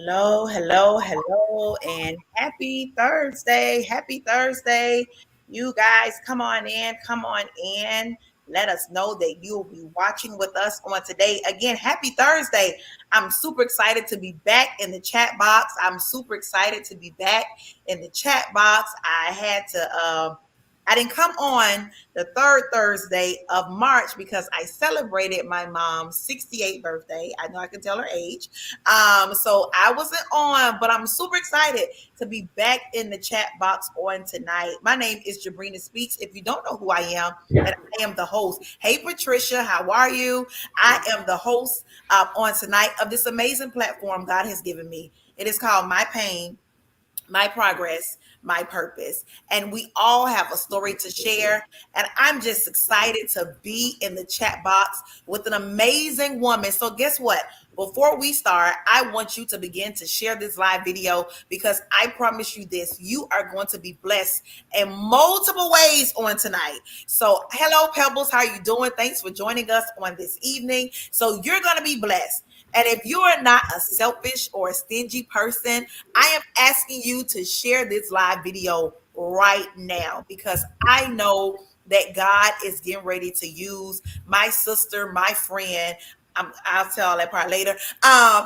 Hello, hello, hello, and happy Thursday. Happy Thursday. You guys, come on in, come on in. Let us know that you'll be watching with us on today. Again, happy Thursday. I'm super excited to be back in the chat box. I'm super excited to be back in the chat box. I didn't come on the third Thursday of March because I celebrated my mom's 68th birthday. I know I can tell her age. So I wasn't on, but I'm super excited to be back in the chat box on tonight. My name is Jabrina Speaks. If you don't know who I am, and I am the host. Hey, Patricia, how are you? I am the host on tonight of this amazing platform God has given me. It is called My Pain, My Progress, My Purpose. And we all have a story to share. And I'm just excited to be in the chat box with an amazing woman. So guess what? Before we start, I want you to begin to share this live video because I promise you this, you are going to be blessed in multiple ways on tonight. So hello, Pebbles. How are you doing? Thanks for joining us on this evening. So you're going to be blessed. And if you are not a selfish or a stingy person, I am asking you to share this live video right now because I know that God is getting ready to use my sister, my friend. I'll tell that part later.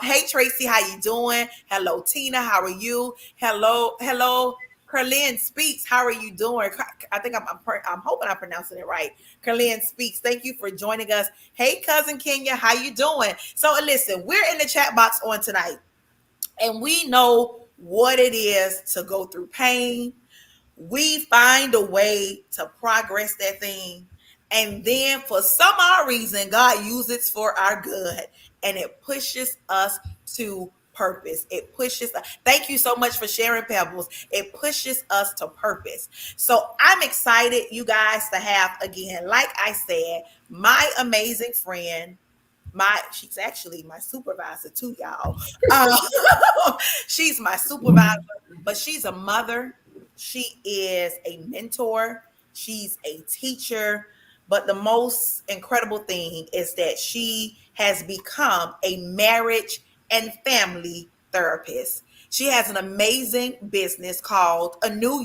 Hey Tracy, how you doing? Hello Tina, how are you? Hello. Carlin Speaks, how are you doing? I think I'm hoping I'm pronouncing it right. Carlin Speaks, thank you for joining us. Hey, cousin Kenya, how you doing? So listen, we're in the chat box on tonight, and we know what it is to go through pain. We find a way to progress that thing. And then for some odd reason, God uses it for our good and it pushes us to purpose. It pushes us. Thank you so much for sharing, Pebbles. It pushes us to purpose. So I'm excited, you guys, to have, again, like I said, my amazing friend, she's actually my supervisor too, y'all. She's my supervisor, but she's a mother. She is a mentor. She's a teacher. But the most incredible thing is that she has become a marriage and family therapist. She has an amazing business called A New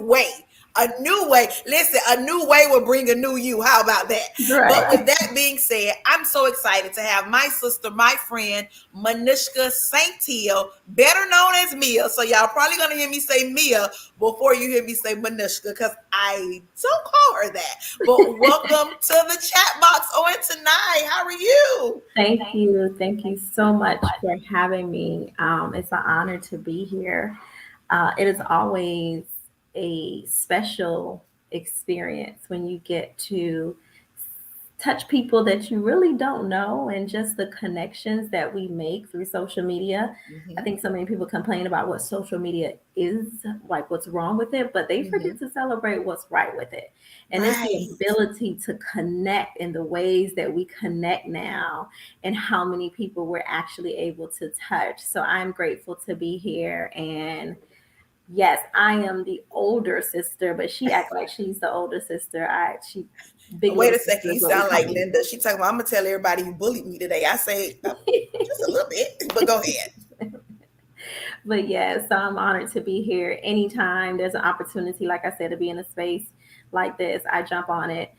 Way. A new way. Listen, a new way will bring a new you. How about that? Right. But with that being said, I'm so excited to have my sister, my friend, Manoushka Saintil, better known as Mia. So y'all probably going to hear me say Mia before you hear me say Manoushka because I don't call her that. But welcome to the chat box on tonight. How are you? Thank you. Thank you so much for having me. It's an honor to be here. It is always a special experience when you get to touch people that you really don't know and just the connections that we make through social media. I think so many people complain about what social media is, like what's wrong with it, but they forget to celebrate what's right with it. And it's the ability to connect in the ways that we connect now and how many people we're actually able to touch. So I'm grateful to be here. And yes, I am the older sister, but she acts like she's the older sister. She big Wait little a second, sister you is what we sound call like me. Linda. She talking about, I'm gonna tell everybody you bullied me today. I say just a little bit, but go ahead. But yeah, so I'm honored to be here. Anytime there's an opportunity, like I said, to be in a space like this, I jump on it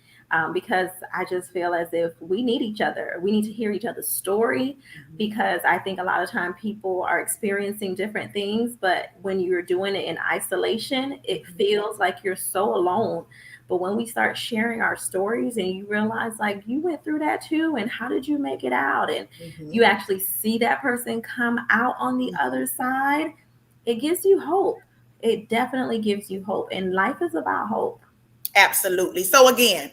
because I just feel as if we need each other. We need to hear each other's story because I think a lot of time people are experiencing different things, but when you're doing it in isolation, it feels like you're so alone. But when we start sharing our stories and you realize like you went through that too, and how did you make it out? And you actually see that person come out on the other side, it gives you hope. It definitely gives you hope. And life is about hope. Absolutely. So again,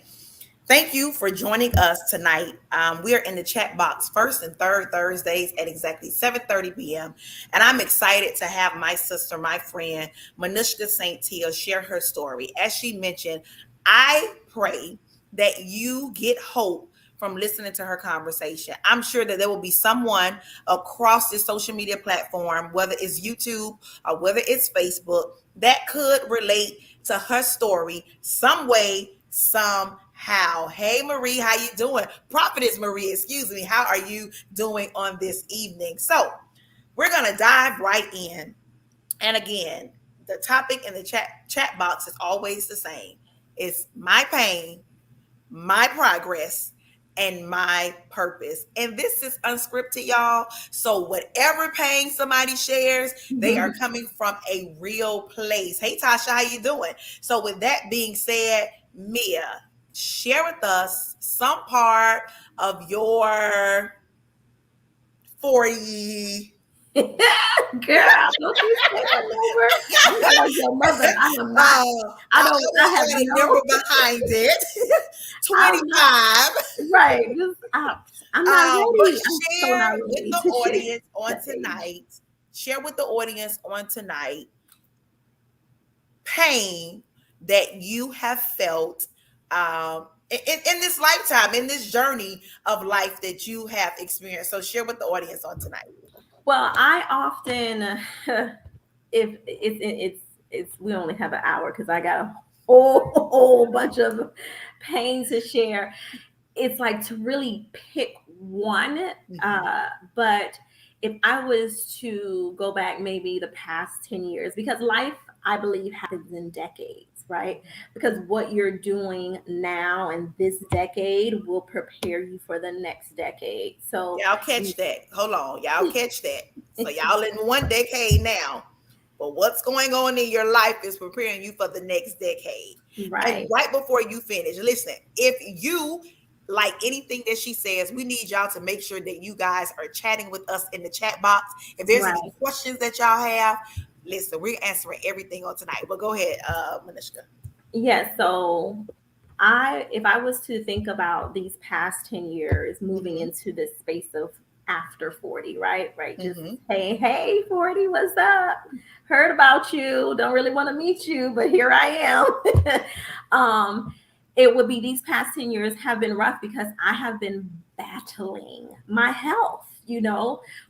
thank you for joining us tonight. We are in the chat box first and third Thursdays at exactly 7:30 p.m. And I'm excited to have my sister, my friend, Manoushka Saintil, share her story. As she mentioned, I pray that you get hope from listening to her conversation. I'm sure that there will be someone across this social media platform, whether it's YouTube or whether it's Facebook, that could relate to her story some way, somehow. Hey Marie, how you doing? Prophetess Marie, excuse me. How are you doing on this evening? So we're going to dive right in. And again, the topic in the chat box is always the same. It's my pain, my progress, and my purpose. And this is unscripted, y'all. So whatever pain somebody shares, they are coming from a real place. Hey Tasha, how you doing? So with that being said, Mia, share with us some part of your 40. Girl, don't you say my number. I'm not like your mother. I am not. I I will have put a no. number behind it. I'm not 25. right. Just, I'm not But ready. I'm so share not with ready the to share audience on that age. tonight. Share with the audience on tonight pain that you have felt in this lifetime, in this journey of life that you have experienced. So share with the audience on tonight. Well, I often, if it's we only have an hour because I got a whole bunch of pain to share. It's like to really pick one. But if I was to go back maybe the past 10 years, because life, I believe, happens in decades, right? Because what you're doing now in this decade will prepare you for the next decade. So, Y'all catch that. Hold on. Y'all catch that. So y'all in one decade now. But what's going on in your life is preparing you for the next decade. And right, right before you finish, listen, if you like anything that she says, we need y'all to make sure that you guys are chatting with us in the chat box. If there's any right. questions that y'all have, listen, we're answering everything on tonight. But go ahead, Manoushka. Yeah, so if I was to think about these past 10 years moving Mm-hmm. into this space of after 40, right? Right. Just Mm-hmm. hey, 40, what's up? Heard about you. Don't really want to meet you, but here I am. It would be these past 10 years have been rough because I have been battling my health,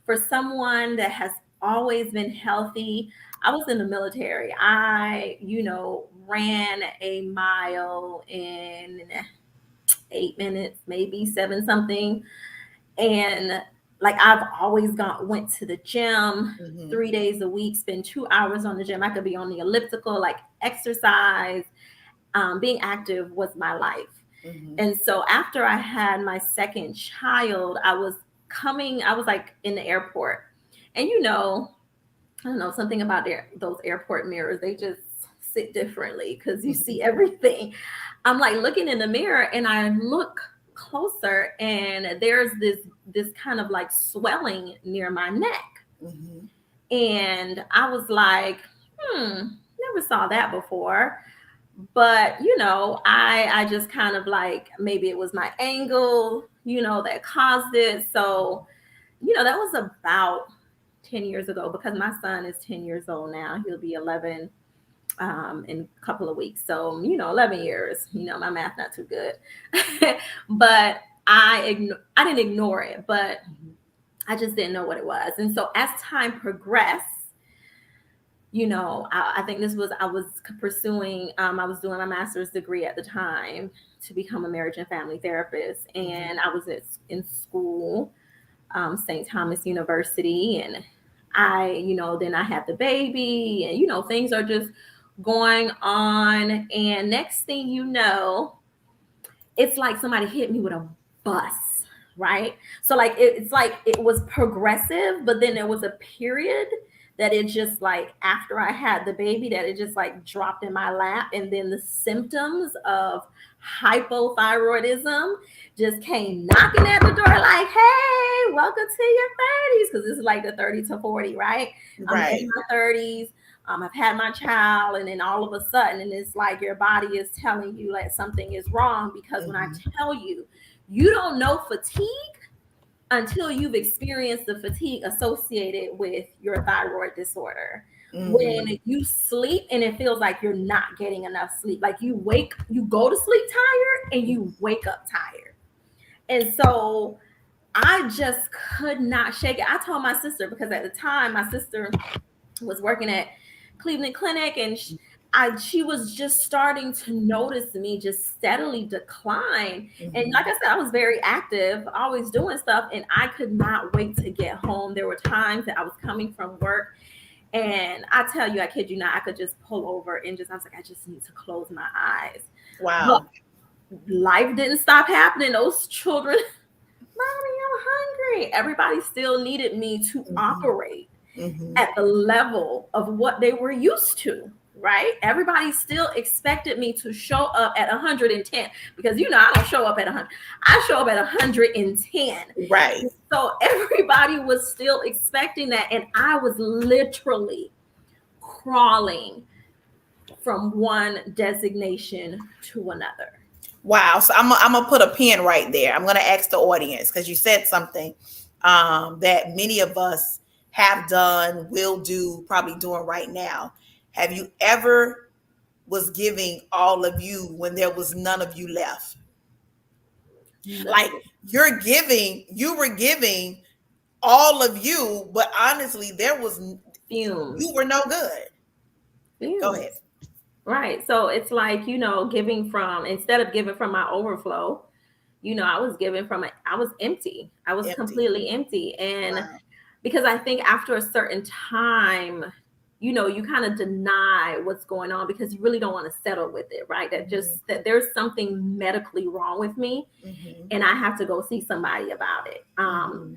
for someone that has always been healthy. I was in the military. I, ran a mile in 8 minutes, maybe seven something. And like I've always went to the gym Mm-hmm. 3 days a week, spend 2 hours on the gym. I could be on the elliptical, like exercise. Being active was my life. Mm-hmm. And so after I had my second child, I was like in the airport. And I don't know, something about those airport mirrors. They just sit differently because you see everything. I'm like looking in the mirror and I look closer and there's this kind of like swelling near my neck. Mm-hmm. And I was like, never saw that before. But I just kind of like maybe it was my angle, that caused it. So that was about 10 years ago because my son is 10 years old now. He'll be 11 in a couple of weeks. So, 11 years, my math not too good. But I didn't ignore it, but I just didn't know what it was. And so as time progressed, I think I was pursuing, I was doing my master's degree at the time to become a marriage and family therapist. And I was in school, St. Thomas University. And then I had the baby and, things are just going on. And next thing you know, it's like somebody hit me with a bus, right? So like it's like it was progressive, but then there was a period that it just like after I had the baby that it just like dropped in my lap, and then the symptoms of hypothyroidism just came knocking at the door like, hey, welcome to your 30s, because this is like the 30 to 40, right? I'm Right. in my 30s. I've had my child, and then all of a sudden, and it's like your body is telling you like something is wrong. Because when I tell you, you don't know fatigue until you've experienced the fatigue associated with your thyroid disorder. Mm-hmm. When you sleep and it feels like you're not getting enough sleep, like you go to sleep tired and you wake up tired. And so I just could not shake it. I told my sister, because at the time my sister was working at Cleveland Clinic, and she was just starting to notice me just steadily decline. And Mhm. like I said, I was very active, always doing stuff, and I could not wait to get home. There were times that I was coming from work, and I tell you, I kid you not, I could just pull over and just, I was like, I just need to close my eyes. But Wow. life didn't stop happening. Those children, Mommy, I'm hungry. Everybody still needed me to Mhm. operate Mhm. at the level of what they were used to, right? Everybody still expected me to show up at 110, because I don't show up at 100. I show up at 110. Right. So everybody was still expecting that, and I was literally crawling from one designation to another. Wow. So I'm gonna put a pin right there. I'm gonna ask the audience because you said something that many of us have done, will do, probably doing right now. Have you ever was giving all of you when there was none of you left? Like No. you were giving all of you, but honestly, Fumes. you were no good. Go ahead. Fumes. Right. So it's like, giving from, instead of giving from my overflow, I was giving from, I was empty. I was Empty. completely empty. And Wow. because I think after a certain time, you kind of deny what's going on because you really don't want to settle with it, right? That there's something medically wrong with me Mm-hmm. and I have to go see somebody about it. Mm-hmm.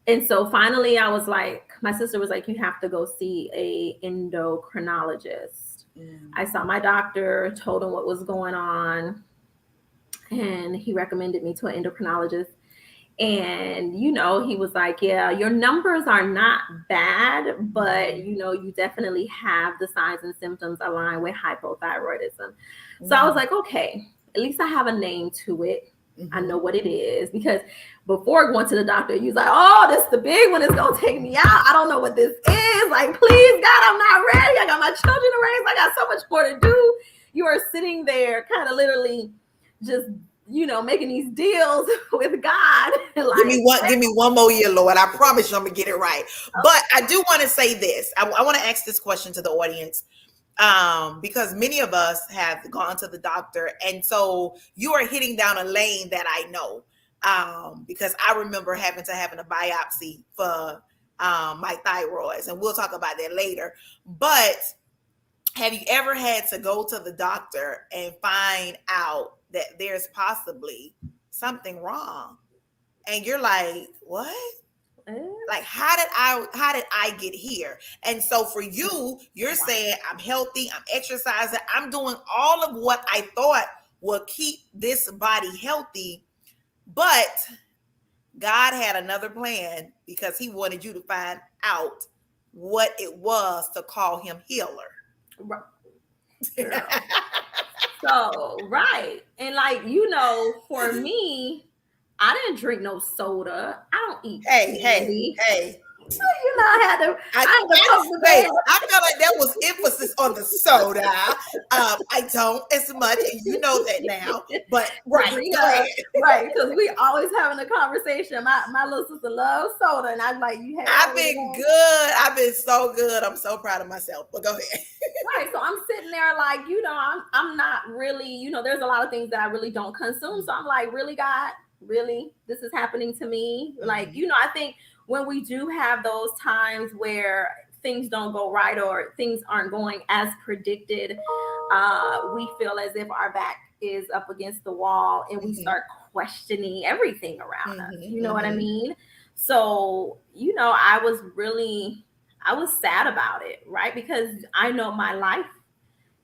And so finally I was like, my sister was like, you have to go see a endocrinologist. Mm-hmm. I saw my doctor, told him what was going on, and he recommended me to an endocrinologist. And he was like, yeah, your numbers are not bad, but you definitely have the signs and symptoms aligned with hypothyroidism. So I was like, okay, at least I have a name to it. I Mm-hmm. know what it is, because before going to the doctor, you was like, oh, this is the big one. It's gonna take me out. I don't know what this is. Like, please, God, I'm not ready. I got my children to raise. I got so much more to do. You are sitting there, kind of literally, just making these deals with God. Like, Give me one more year, Lord. I promise you I'm gonna get it right. But I do want to say this. I want to ask this question to the audience. Because many of us have gone to the doctor, and so you are hitting down a lane that I know. Because I remember having to having a biopsy for my thyroids, and we'll talk about that later. But have you ever had to go to the doctor and find out that there's possibly something wrong? And you're like, what? Like, how did I get here? And so for you, you're saying I'm healthy, I'm exercising, I'm doing all of what I thought would keep this body healthy, but God had another plan because he wanted you to find out what it was to call him healer. girl. So, right. And like, for me, I didn't drink no soda. I don't eat Hey, hey, candy. hey. I had to poke the Wait, bear. I felt like there was emphasis on the soda. I don't as much, and you know that now. But right, go Sabrina, ahead. right, because we always having a conversation. My little sister loves soda, and I'm like, you had I've soda been today? good. I've been so good. I'm so proud of myself. But go ahead. Right. So I'm sitting there like, I'm not really, there's a lot of things that I really don't consume. So I'm like, really, God, really, this is happening to me. Like, Mhm. I think when we do have those times where things don't go right or things aren't going as predicted, we feel as if our back is up against the wall and we Mhm. start questioning everything around us. Mhm. You know what I Mhm. mean? So, I was sad about it, right? Because I know my life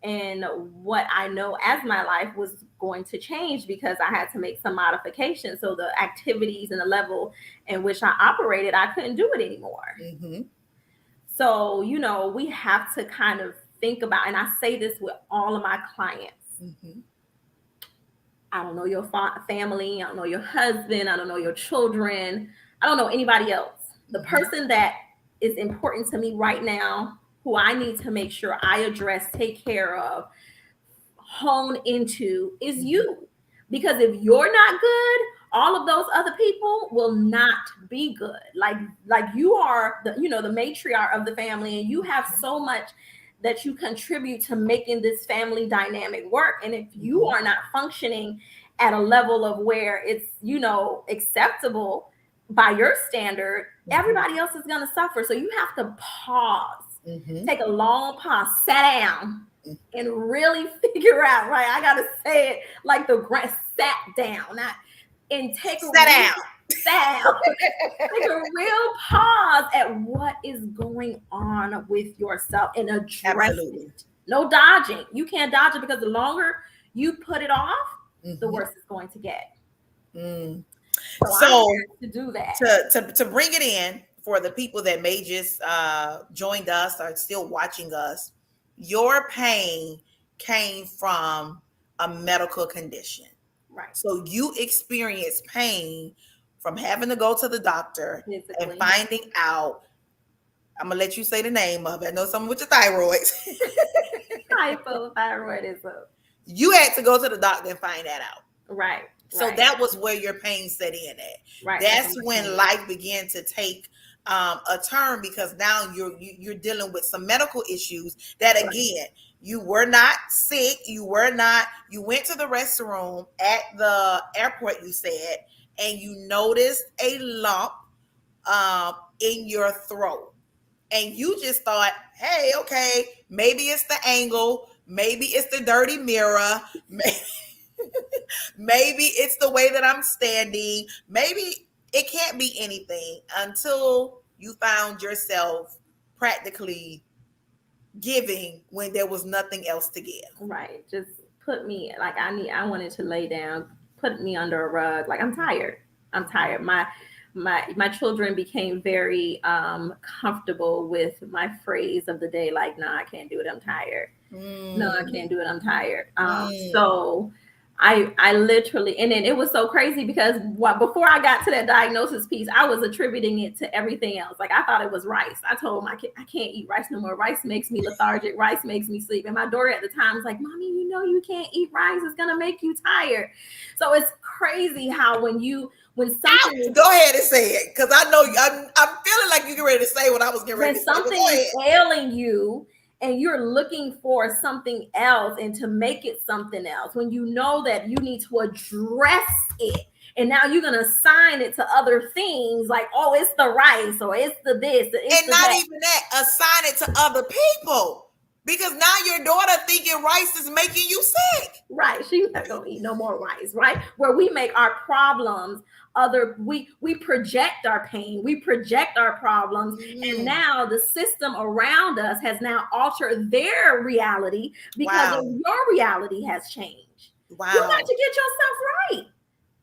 and what I know as my life was going to change because I had to make some modifications. So the activities and the level in which I operated, I couldn't do it anymore. Mhm. So, we have to kind of think about, and I say this with all of my clients. Mhm. I don't know your family. I don't know your husband. I don't know your children. I don't know anybody else. The Mhm. person that is important to me right now, who I need to make sure I address, take care of, hone into, is Mhm. you. Because if you're not good, all of those other people will not be good. Like you are the matriarch of the family, and you have so much that you contribute to making this family dynamic work. And if you are not functioning at a level of where it's, acceptable by your standard, everybody else is going to suffer. So you have to pause, take a long pause, sit down, and really figure out, right? I got to say it like the grand, sat down, and take a take a real pause at what is going on with yourself and address it. No dodging. You can't dodge it, because the longer you put it off, the worse it's going to get. So to do that, to bring it in for the people that may just joined us or still watching us, your pain came from a medical condition. Right. So you experienced pain from having to go to the doctor and finding out. I'm gonna let you say the name of it. I know something with your thyroid. Hypothyroidism. You had to go to the doctor and find that out. Right. So that was where your pain set in at. Right. That's when life began to take a turn, because now you're dealing with some medical issues that, again, you were not sick. You went to the restroom at the airport, you said, and you noticed a lump in your throat. And you just thought, hey, okay, maybe it's the angle. Maybe it's the dirty mirror. Maybe it's the way that I'm standing. Maybe it can't be anything, until you found yourself practically giving when there was nothing else to give. Right. Just put me, like, I wanted to lay down, put me under a rug. Like, I'm tired. My children became very comfortable with my phrase of the day, like, "No, I can't do it. I'm tired. No, I can't do it. I'm tired." So I literally, and then it was so crazy, because before I got to that diagnosis piece, I was attributing it to everything else. Like, I thought it was rice. I told my kid, I can't eat rice no more. Rice makes me lethargic. Rice makes me sleep. And my daughter at the time was like, "Mommy, you can't eat rice. It's gonna make you tired." So it's crazy how when something, go ahead and say it, because I know I'm feeling like you're ready to say what I was getting ready to say. When something is ailing you, and you're looking for something else and to make it something else, when you know that you need to address it, and now you're going to assign it to other things, like, oh, it's the rice, or it's the this, it's and not that. Even that, assign it to other people, because now your daughter thinking rice is making you sick. Right. She's not going to eat no more rice, right? Where we make our problems we project our pain, we project our problems, and now the system around us has now altered their reality because of your reality has changed. You got to get yourself right.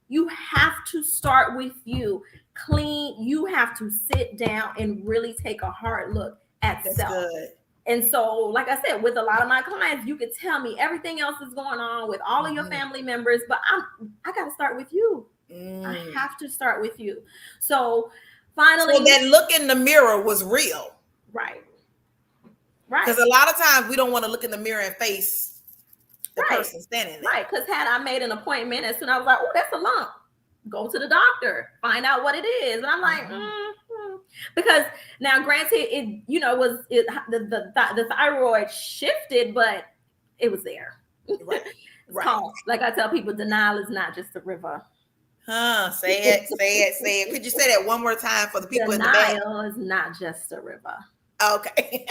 You have to start with you. Clean. You have to sit down and really take a hard look at self. Good. And so, like I said, with a lot of my clients, you could tell me everything else is going on with all of your family members, but I got to start with you. I have to start with you. So finally, so that look in the mirror was real. Right. Because a lot of times we don't want to look in the mirror and face the person standing there. Right. Because had I made an appointment, as soon as I was like, "Oh, that's a lump," go to the doctor, find out what it is. And I'm like, because now, granted, it the thyroid shifted, but it was there. Right. Called, like I tell people, denial is not just a river. Say it. Could you say that one more time for the people in the back? Denial is not just a river. Okay.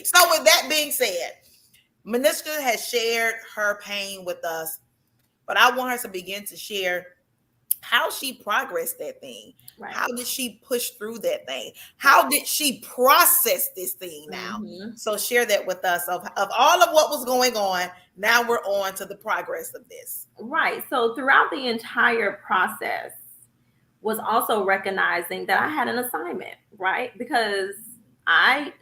So with that being said, Manoushka has shared her pain with us, but I want her to begin to share how she progressed that thing. Right. How did she push through that thing? How did she process this thing now? So share that with us of all of what was going on. Now we're on to the progress of this. Right. So throughout the entire process was also recognizing that I had an assignment, right? Because to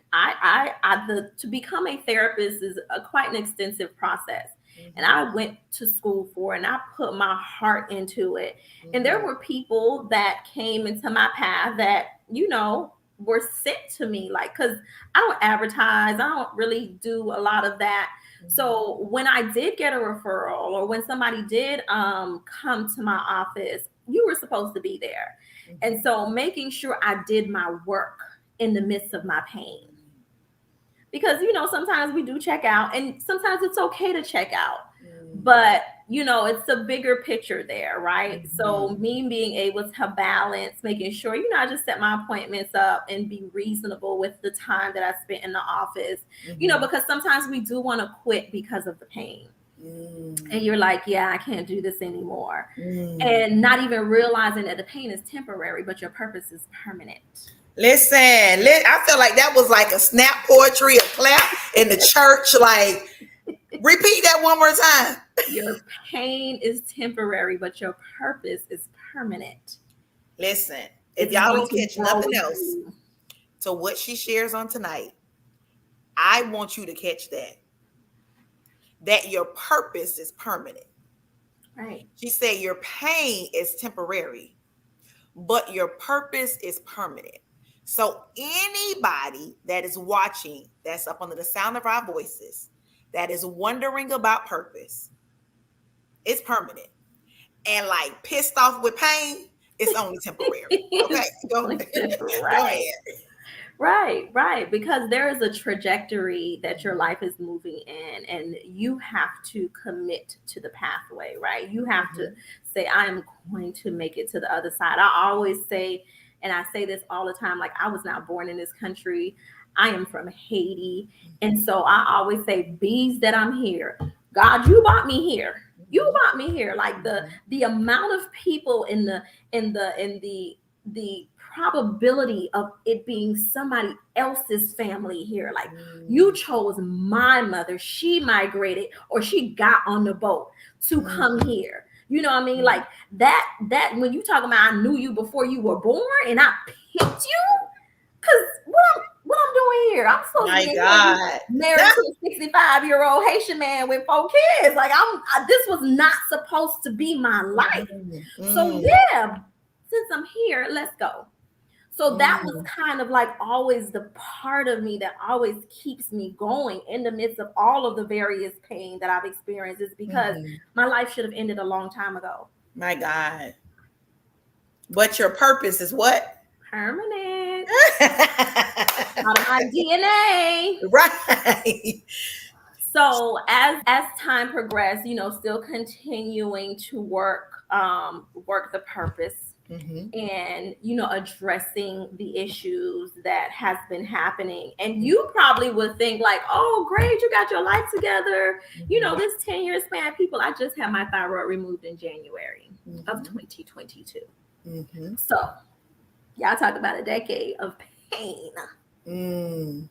become a therapist is quite an extensive process. And I went to school for it, and I put my heart into it. And there were people that came into my path that, were sent to me, like, because I don't advertise. I don't really do a lot of that. So when I did get a referral, or when somebody did come to my office, you were supposed to be there. And so making sure I did my work in the midst of my pain. because sometimes we do check out, and sometimes it's okay to check out, Mm. but it's a bigger picture there, right? So Mhm. me being able to balance, making sure I just set my appointments up and be reasonable with the time that I spent in the office, Mhm. because sometimes we do want to quit because of the pain, and Mm. you're like, yeah, I can't do this anymore, Mm. and not even realizing that the pain is temporary, but your purpose is permanent. Listen, I feel like that was like a snap poetry, a clap in the church. Like, repeat that one more time. Your pain is temporary, but your purpose is permanent. Listen, if It's y'all going don't to catch grow nothing else you. to what she shares on tonight, I want you to catch that your purpose is permanent. Right. She said your pain is temporary, but your purpose is permanent. So anybody that is watching, that's up under the sound of our voices, that is wondering about purpose, it's permanent. And like pissed off with pain, it's only temporary. Okay, It's go, only go temporary. ahead. Right, right. Because there is a trajectory that your life is moving in, and you have to commit to the pathway, right? You have to Mhm. say, I am going to make it to the other side. I always say, and I say this all the time, like, I was not born in this country. I am from Haiti. And so I always say, bees that I'm here. God, you brought me here. You Mhm. brought me here. Like Mhm. the amount of people in the probability of it being somebody else's family here. Like, you Mm. chose my mother. She migrated, or she got on the boat to come Mm. here. You know what I mean? Mm. Like that when you talk about, I knew you before you were born and I picked you. Cause what I'm doing here? I'm supposed to My be in here God. married to a 65-year-old Haitian man with 4 kids. Like, this was not supposed to be my life. Mm. So Mm. yeah, since I'm here, let's go. So that was Mm. kind of like always the part of me that always keeps me going in the midst of all of the various pain that I've experienced, is because Mhm. my life should have ended a long time ago. My God. But your purpose is what? Permanent. Out of my DNA. Right. So as time progressed, still continuing to work the purpose, Mhm. and addressing the issues that has been happening. And you probably would think like, oh great, you got your life together, Mhm. this 10 year span. People, I just had my thyroid removed in January of Mhm. 2022. Mhm. So y'all talk about a decade of pain, Mm.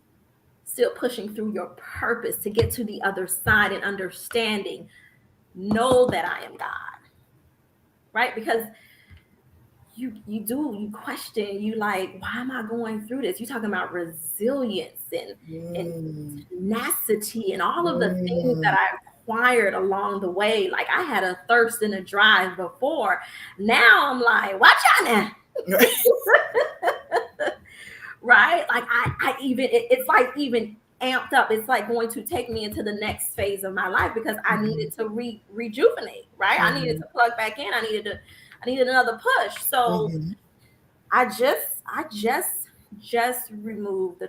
still pushing through your purpose to get to the other side and understanding, know that I am God, right? Because you question, you like, why am I going through this? You talking about resilience and Mm. tenacity and all of the things that Mm. I acquired along the way. Like, I had a thirst and a drive before. Now I'm like, watch out now. Right? Like, I even it's like even amped up. It's like going to take me into the next phase of my life, because I needed Mhm. to rejuvenate, right? I needed Mhm. to plug back in. I needed another push. So Mhm. I just removed the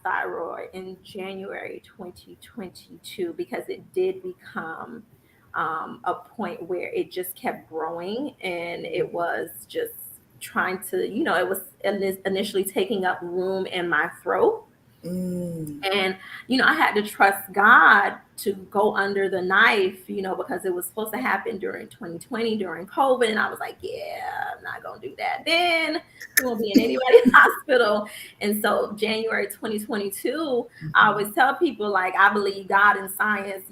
thyroid in January 2022, because it did become a point where it just kept growing, and it was just trying to, it was initially taking up room in my throat. Mm. And, I had to trust God to go under the knife, because it was supposed to happen during 2020, during COVID. And I was like, yeah, I'm not going to do that. Then we won't be in anybody's hospital. And so January 2022, I Mhm. always tell people, like, I believe God and science,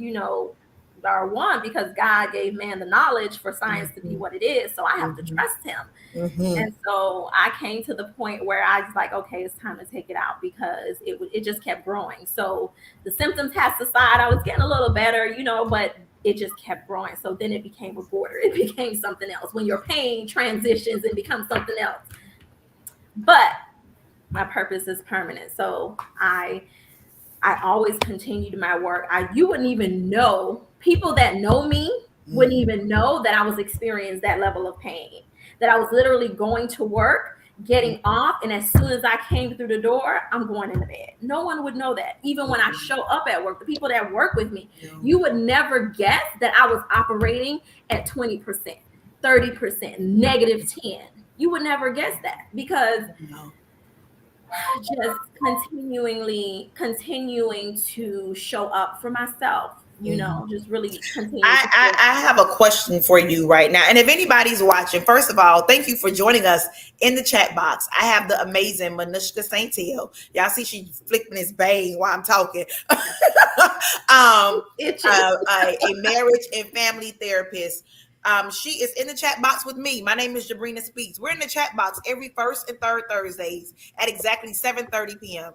are one, because God gave man the knowledge for science to be Mhm. what it is. So I have to Mhm. trust him. Mhm. And so I came to the point where I was like, okay, it's time to take it out, because it just kept growing. So the symptoms had subsided. I was getting a little better, but it just kept growing. So then it became a border. It became something else when your pain transitions and becomes something else. But my purpose is permanent. So I always continued my work. You wouldn't even know, people that know me wouldn't Mhm. even know that I was experiencing that level of pain, that I was literally going to work getting off, and as soon as I came through the door, I'm going into bed. No one would know that. Even when I show up at work, the people that work with me, you would never guess that I was operating at 20%, 30%, -10. You would never guess that, because just continuing to show up for myself, just really continue to I, feel. I have a question for you right now. And if anybody's watching, first of all, thank you for joining us in the chat box. I have the amazing Manoushka Saintil. Y'all see she flicking this bang while I'm talking. Itching. A marriage and family therapist. She is in the chat box with me. My name is Jabrina Speaks. We're in the chat box every first and third Thursdays at exactly 7:30 p.m.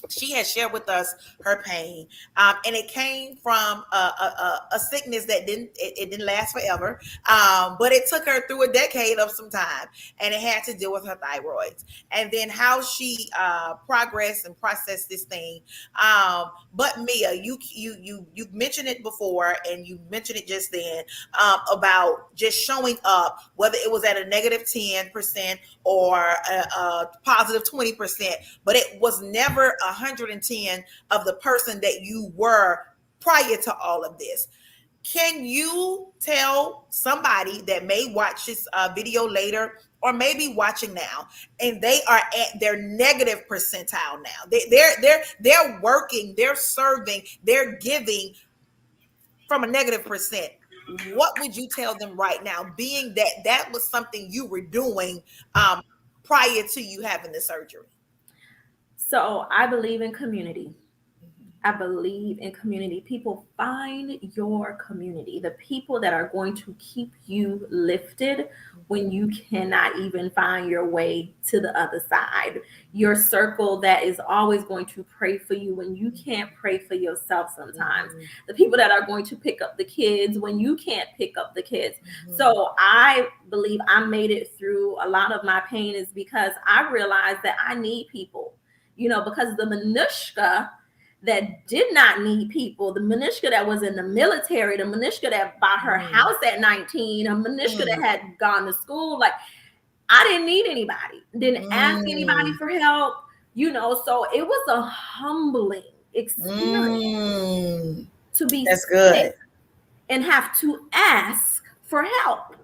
She has shared with us her pain, and it came from a sickness that it didn't last forever, but it took her through a decade of some time, and it had to deal with her thyroids, and then how she progressed and processed this thing. But Mia, you mentioned it before, and you mentioned it just then, about just showing up, whether it was at a -10% or a positive 20%, but it was never 110 of the person that you were prior to all of this. Can you tell somebody that may watch this video later, or maybe watching now, and they are at their negative percentile now? They're working, they're serving, they're giving from a -% What would you tell them right now, being that that was something you were doing prior to you having the surgery? So I believe in community. I believe in community. People, find your community, the people that are going to keep you lifted when you cannot even find your way to the other side. Your circle that is always going to pray for you when you can't pray for yourself sometimes. The people that are going to pick up the kids when you can't pick up the kids. So I believe I made it through a lot of my pain is because I realized that I need people, because the Manoushka that did not need people, the Manoushka that was in the military, the Manoushka that bought her house at 19, a Manoushka that had gone to school, like, I didn't need anybody, didn't ask anybody for help, so it was a humbling experience to be That's sick good. and have to ask for help.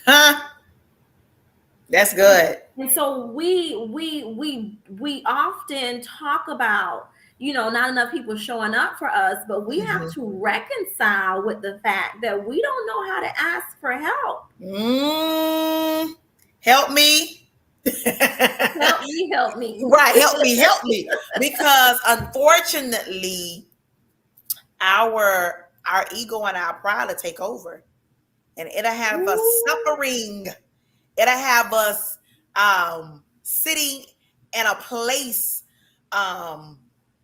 Huh? That's good. And so we often talk about, not enough people showing up for us, but we have to reconcile with the fact that we don't know how to ask for help. Help me. Help me. Right, help me. Because unfortunately, our ego and our pride will take over, and it'll have us suffering. It'll have us sitting in a place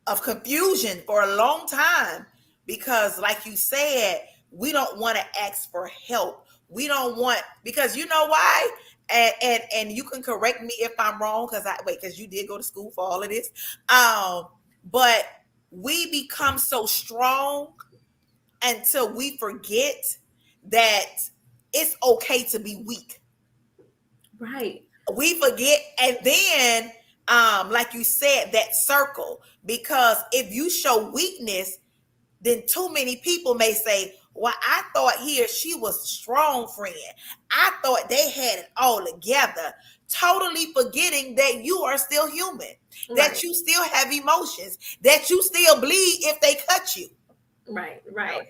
of confusion for a long time, because like you said, we don't want to ask for help. We don't want, because you know why? And you can correct me if I'm wrong, because you did go to school for all of this. But we become so strong until we forget that it's okay to be weak. Right. We forget, and then like you said, that circle, because if you show weakness, then too many people may say, well, I thought he or she was a strong friend. I thought they had it all together, totally forgetting that you are still human, that you still have emotions, that you still bleed if they cut you. Right. Okay.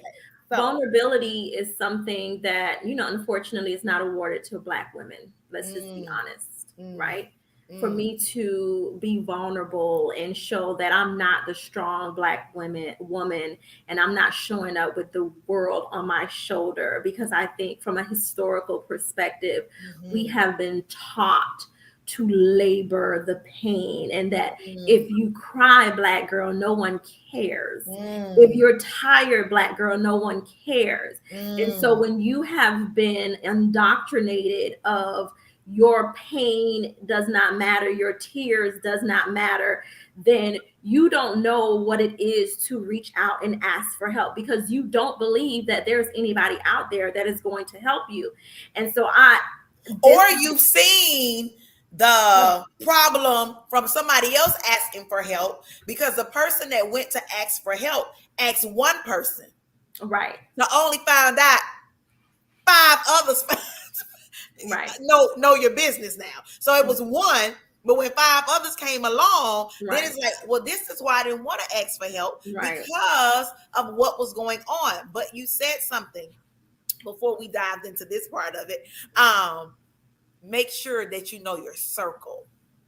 So, vulnerability is something that, unfortunately is not awarded to Black women. Let's just be honest, right? For me to be vulnerable and show that I'm not the strong Black woman, and I'm not showing up with the world on my shoulder, because I think from a historical perspective, we have been taught to labor the pain, and that if you cry, Black girl, no one cares. If you're tired, Black girl, no one cares. And so when you have been indoctrinated of your pain does not matter, your tears does not matter, then you don't know what it is to reach out and ask for help, because you don't believe that there's anybody out there that is going to help you. And so or you've seen the problem from somebody else asking for help, because the person that went to ask for help asked one person. Right. I only found out 5 others Right. know your business now. So it was one, but when 5 others came along, then Right. it's like, well, this is why I didn't want to ask for help, Right. because of what was going on. But you said something before we dived into this part of it. Make sure that you know your circle.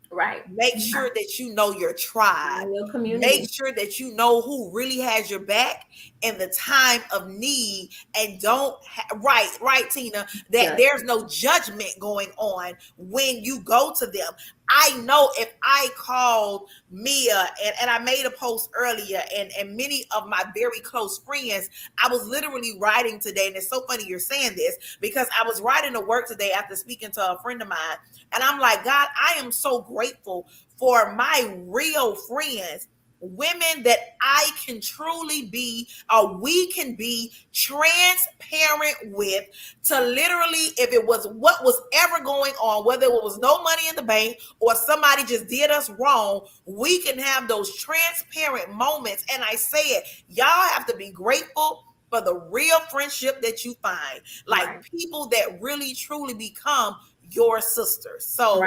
Right. Make sure that you know your tribe. Your community. Make sure that you know who really has your back in the time of need, and don't right, Tina, that there's no judgment going on when you go to them. I know if I called Mia, and I made a post earlier, and many of my very close friends, I was literally writing today, and it's so funny you're saying this, because I was writing to work today after speaking to a friend of mine, and I'm like, God, I am so grateful for my real friends, women that I can truly be, or we can be transparent with, to literally, if it was what was ever going on, whether it was no money in the bank or somebody just did us wrong, we can have those transparent moments. And I say it, y'all have to be grateful for the real friendship that you find, like people that really truly become your sisters. So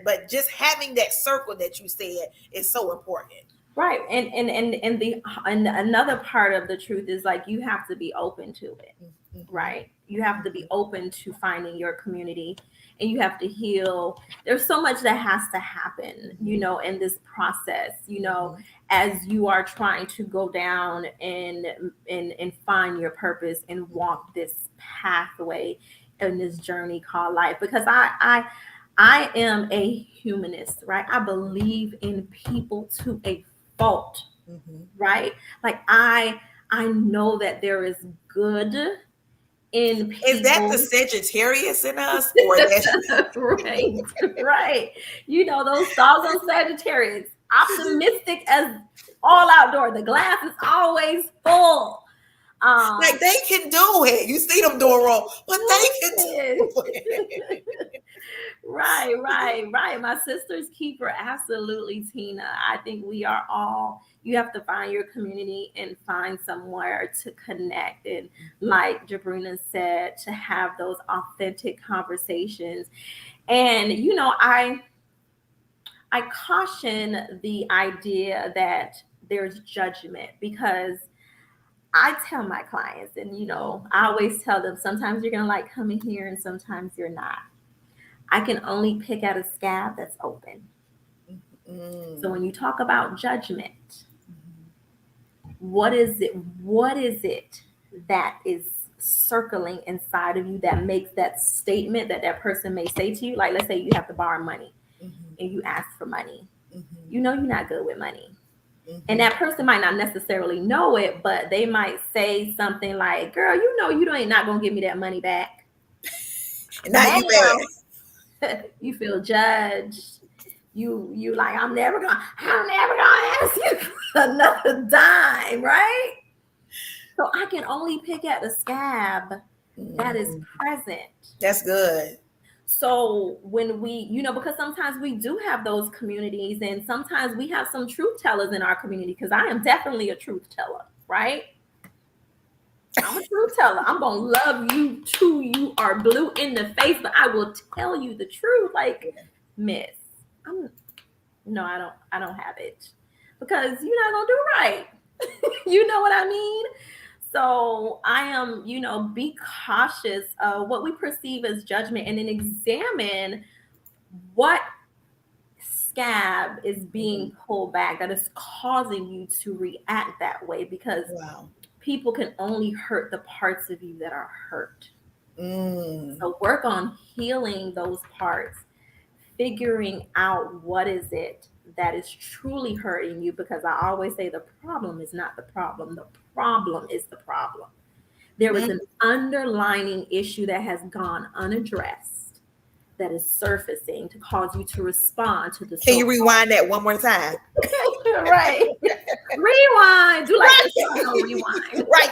but just having that circle that you said is so important. Right. And another part of the truth is, like, you have to be open to it. Right. You have to be open to finding your community, and you have to heal. There's so much that has to happen, in this process, as you are trying to go down and find your purpose and walk this pathway in this journey called life. Because I am a humanist, right? I believe in people to a fault, right? Like I know that there is good in people. Is that the Sagittarius in us, or that's right? Those dogs on Sagittarius, optimistic as all outdoor. The glass is always full. Like they can do it. You see them doing wrong, but they can do it. Right. My sister's keeper, absolutely, Tina. I think we are all, you have to find your community and find somewhere to connect. And like Jabrina said, to have those authentic conversations. And, I caution the idea that there's judgment, because I tell my clients, and I always tell them, sometimes you're gonna like coming here and sometimes you're not. I can only pick out a scab that's open. So when you talk about judgment, what is it that is circling inside of you that makes that statement that person may say to you? Like, let's say you have to borrow money and you ask for money. You're not good with money. And that person might not necessarily know it, but they might say something like, girl, you ain't not going to give me that money back. And now you bad. You feel judged. You like, I'm never gonna ask you for another dime, right? So I can only pick at the scab that is present. That's good. So when we, because sometimes we do have those communities, and sometimes we have some truth tellers in our community, because I am definitely a truth teller, right? I'm a truth teller. I'm going to love you too. You are blue in the face, but I will tell you the truth. Like, miss, I don't have it, because you're not going to do right. You know what I mean? So I am, be cautious of what we perceive as judgment, and then examine what scab is being pulled back that is causing you to react that way, because people can only hurt the parts of you that are hurt. So work on healing those parts, figuring out what is it that is truly hurting you, because I always say the problem is not the problem. The problem is the problem. There is an underlying issue that has gone unaddressed that is surfacing to cause you to respond to the. Can you rewind that one more time? Right. Rewind. Do like rewind. Right.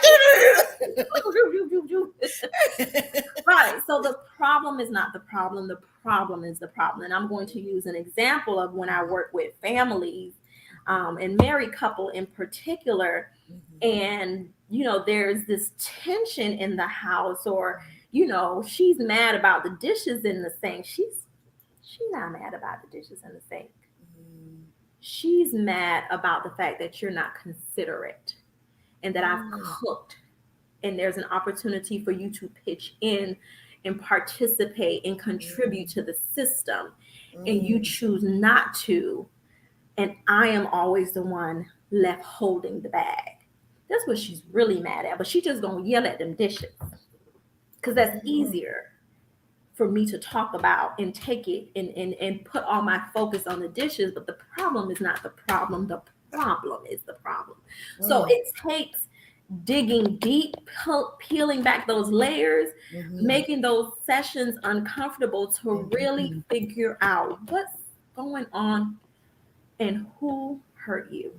Right. So the problem problem is not the problem. The problem is the problem. And I'm going to use an example of when I work with families, and married couple in particular. And, there's this tension in the house, or, she's mad about the dishes in the sink. She's not mad about the dishes in the sink. She's mad about the fact that you're not considerate and that I've cooked, and there's an opportunity for you to pitch in and participate and contribute to the system, and you choose not to, and I am always the one left holding the bag. That's what she's really mad at. But she just gonna yell at them dishes because that's easier for me to talk about and take it and put all my focus on the dishes. But the problem is not the problem. The problem is the problem. So it takes digging deep, peeling back those layers, making those sessions uncomfortable to really figure out what's going on and who hurt you.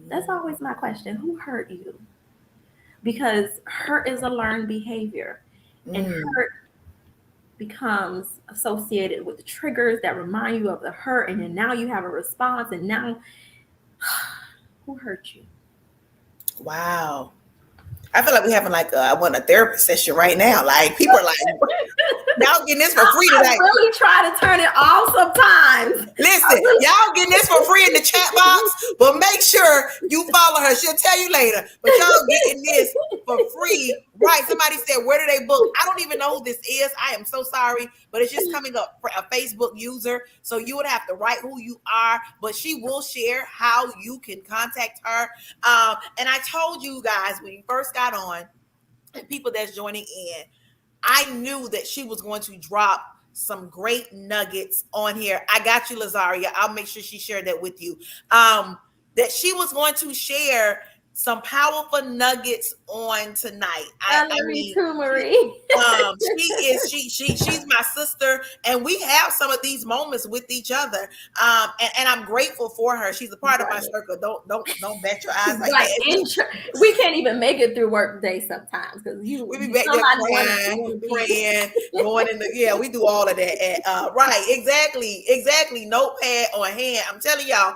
That's always my question. Who hurt you? Because hurt is a learned behavior, and hurt becomes associated with the triggers that remind you of the hurt, and then now you have a response, and now who hurt you? Wow. I feel like we're having I want a therapist session right now. Like, people are like, y'all getting this for free today. I really try to turn it off sometimes. Listen, y'all getting this for free in the chat box, but make sure you follow her. She'll tell you later. But y'all getting this for free. Right. Somebody said, where do they book? I don't even know who this is. I am so sorry, but it's just coming up for a Facebook user. So you would have to write who you are, but she will share how you can contact her. And I told you guys when you first got on, and people that's joining in, I knew that she was going to drop some great nuggets on here. I got you, Lazaria. I'll make sure she shared that with you. That she was going to share some powerful nuggets on tonight. I mean, too, Marie. She's my sister, and we have some of these moments with each other. And I'm grateful for her. She's a part of my circle. Don't bet your eyes like that. We can't even make it through work day sometimes because we be back there praying, going in the we do all of that. Right, exactly. Notepad on hand. I'm telling y'all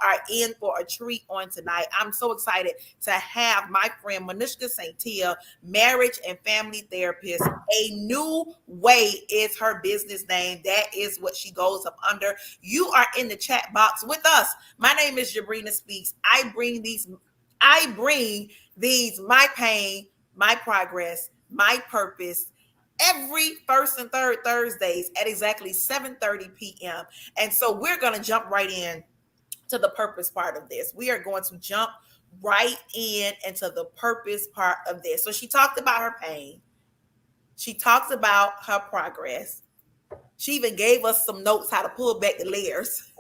are in for a treat on tonight. I'm so excited to have my friend Manoushka Saintil, marriage and family therapist. A New Way is her business name. That is what she goes up under. You are in the chat box with us. My name is Jabrina Speaks. I bring these, my pain, my progress, my purpose, every first and third Thursdays at exactly 7:30 p.m. And so we're going to jump right in to the purpose part of this. We are going to jump right into the purpose part of this. So she talked about her pain. She talks about her progress. She even gave us some notes how to pull back the layers.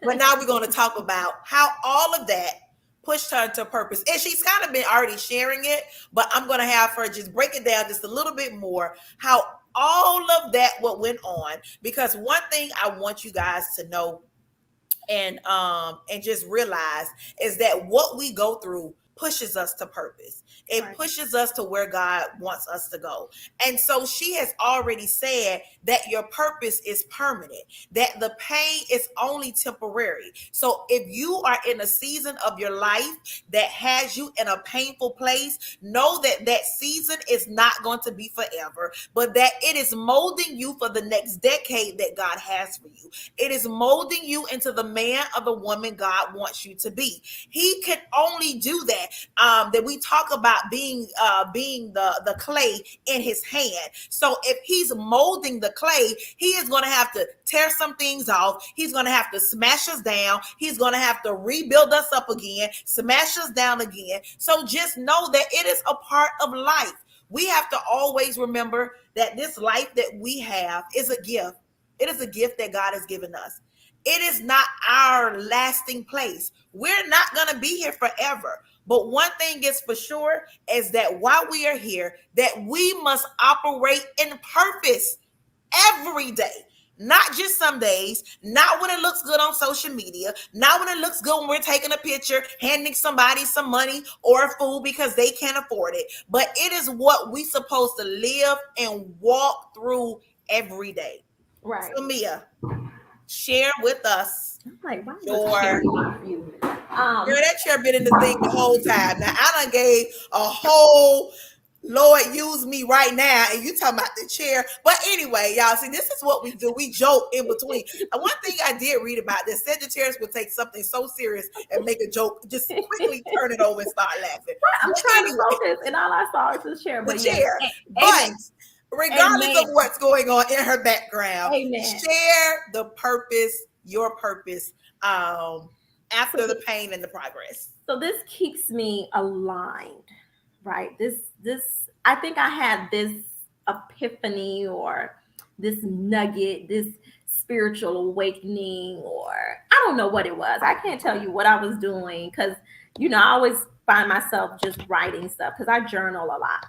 But now we're going to talk about how all of that pushed her into purpose. And she's kind of been already sharing it, but I'm going to have her just break it down just a little bit more, how all of that what went on. Because one thing I want you guys to know and just realize is that what we go through pushes us to purpose. It pushes us to where God wants us to go. And so she has already said that your purpose is permanent, that the pain is only temporary. So if you are in a season of your life that has you in a painful place, know that that season is not going to be forever, but that it is molding you for the next decade that God has for you. It is molding you into the man or the woman God wants you to be. He can only do that. That we talk about being the clay in his hand. So if he's molding the clay, he is going to have to tear some things off. He's going to have to smash us down. He's going to have to rebuild us up again, smash us down again. So just know that it is a part of life. We have to always remember that this life that we have is a gift. It is a gift that God has given us. It is not our lasting place. We're not going to be here forever. But one thing is for sure is that while we are here, that we must operate in purpose every day. Not just some days, not when it looks good on social media, not when it looks good when we're taking a picture, handing somebody some money or food because they can't afford it. But it is what we supposed to live and walk through every day. Right. So Mia, share with us I'm like, why is this chair your not for you? girl, that chair been in the thing the whole time. Now I done gave a whole Lord use me right now, and you talking about the chair. But anyway, y'all see, this is what we do. We joke in between. One thing I did read about this, Sagittarius would take something so serious and make a joke, just quickly turn it over and start laughing. I'm But trying to anyway, focus, and all I saw is this chair. the But yes, chair. But amen, regardless amen, of what's going on in her background, amen. share the purpose, your purpose, after So, the pain and the progress. so this keeps me aligned, right? This I think I had this epiphany or this nugget, this spiritual awakening, or I don't know what it was. I can't tell you what I was doing because I always find myself just writing stuff because I journal a lot.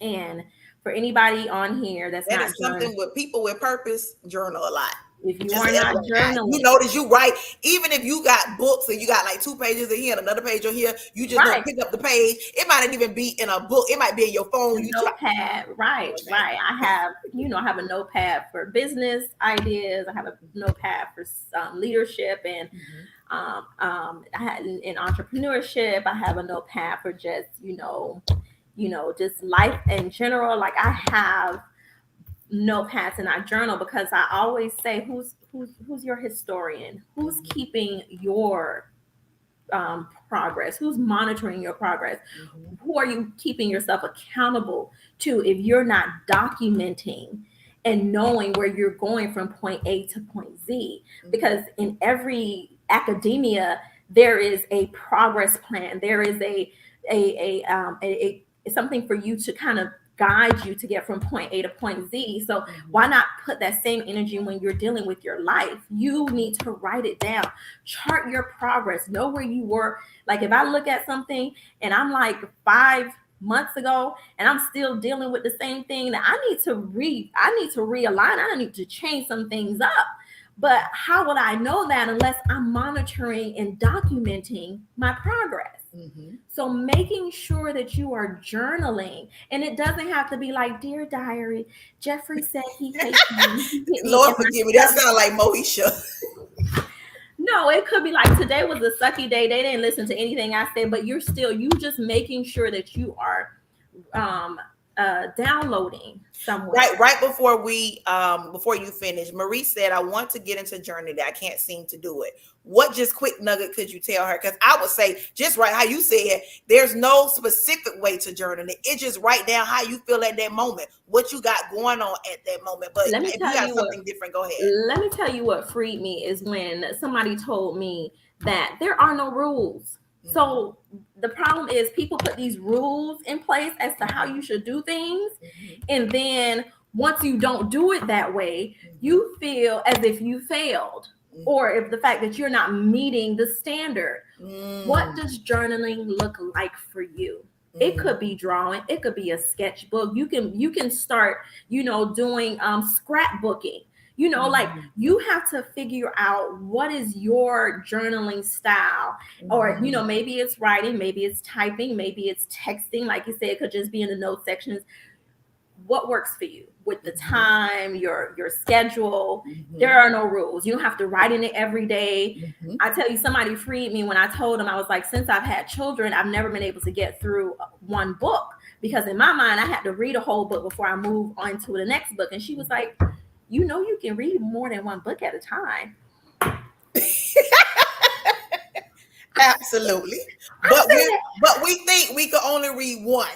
And for anybody on here that's That not is journaling, something with people with purpose journal a lot. if you Just are not FYI. You journaling, notice you write, even if you got books and you got like 2 pages in here and another page on here, you just don't right? pick up the page. It might not even be in a book. It might be in your phone. A You try. notepad, right, Okay. right. I have a notepad for business ideas. I have a notepad for leadership and I had in entrepreneurship. I have a notepad for just just life in general. Like I have notepads and I journal because I always say, who's your historian? Who's keeping your progress? Who's monitoring your progress? Who are you keeping yourself accountable to if you're not documenting and knowing where you're going from point A to point Z? Because in every academia, there is a progress plan. There is a something for you to kind of guide you to get from point A to point Z. So why not put that same energy when you're dealing with your life? You need to write it down, chart your progress, know where you were. Like if I look at something and I'm like 5 months ago and I'm still dealing with the same thing, that I need to realign. I need to change some things up. But how would I know that unless I'm monitoring and documenting my progress? So making sure that you are journaling, and it doesn't have to be like, dear diary, Jeffrey said he hates me. He hit me Lord in my forgive me. That stomach. sounds like Moesha. No, it could be like today was a sucky day. They didn't listen to anything I said, but you just making sure that you are um downloading somewhere. Right before you finish, Marie said, I want to get into journey that I can't seem to do it. What just quick nugget could you tell her? Because I would say, just right how you said, there's no specific way to journal it. It's just write down how you feel at that moment, what you got going on at that moment. But Let me if you tell got you what something different, go ahead. let me tell you what freed me is when somebody told me that there are no rules. So the problem is people put these rules in place as to how you should do things. And then once you don't do it that way, you feel as if you failed or if the fact that you're not meeting the standard. What does journaling look like for you? It could be drawing, it could be a sketchbook. You can start, doing scrapbooking. Like you have to figure out what is your journaling style. Or maybe it's writing, maybe it's typing, maybe it's texting. Like you said, it could just be in the note sections. What works for you with the time, your schedule? There are no rules. You don't have to write in it every day. I tell you, somebody freed me when I told them, I was like, since I've had children, I've never been able to get through one book, because in my mind I had to read a whole book before I move on to the next book. And she was like, you can read more than one book at a time. Absolutely. But we think we could only read one.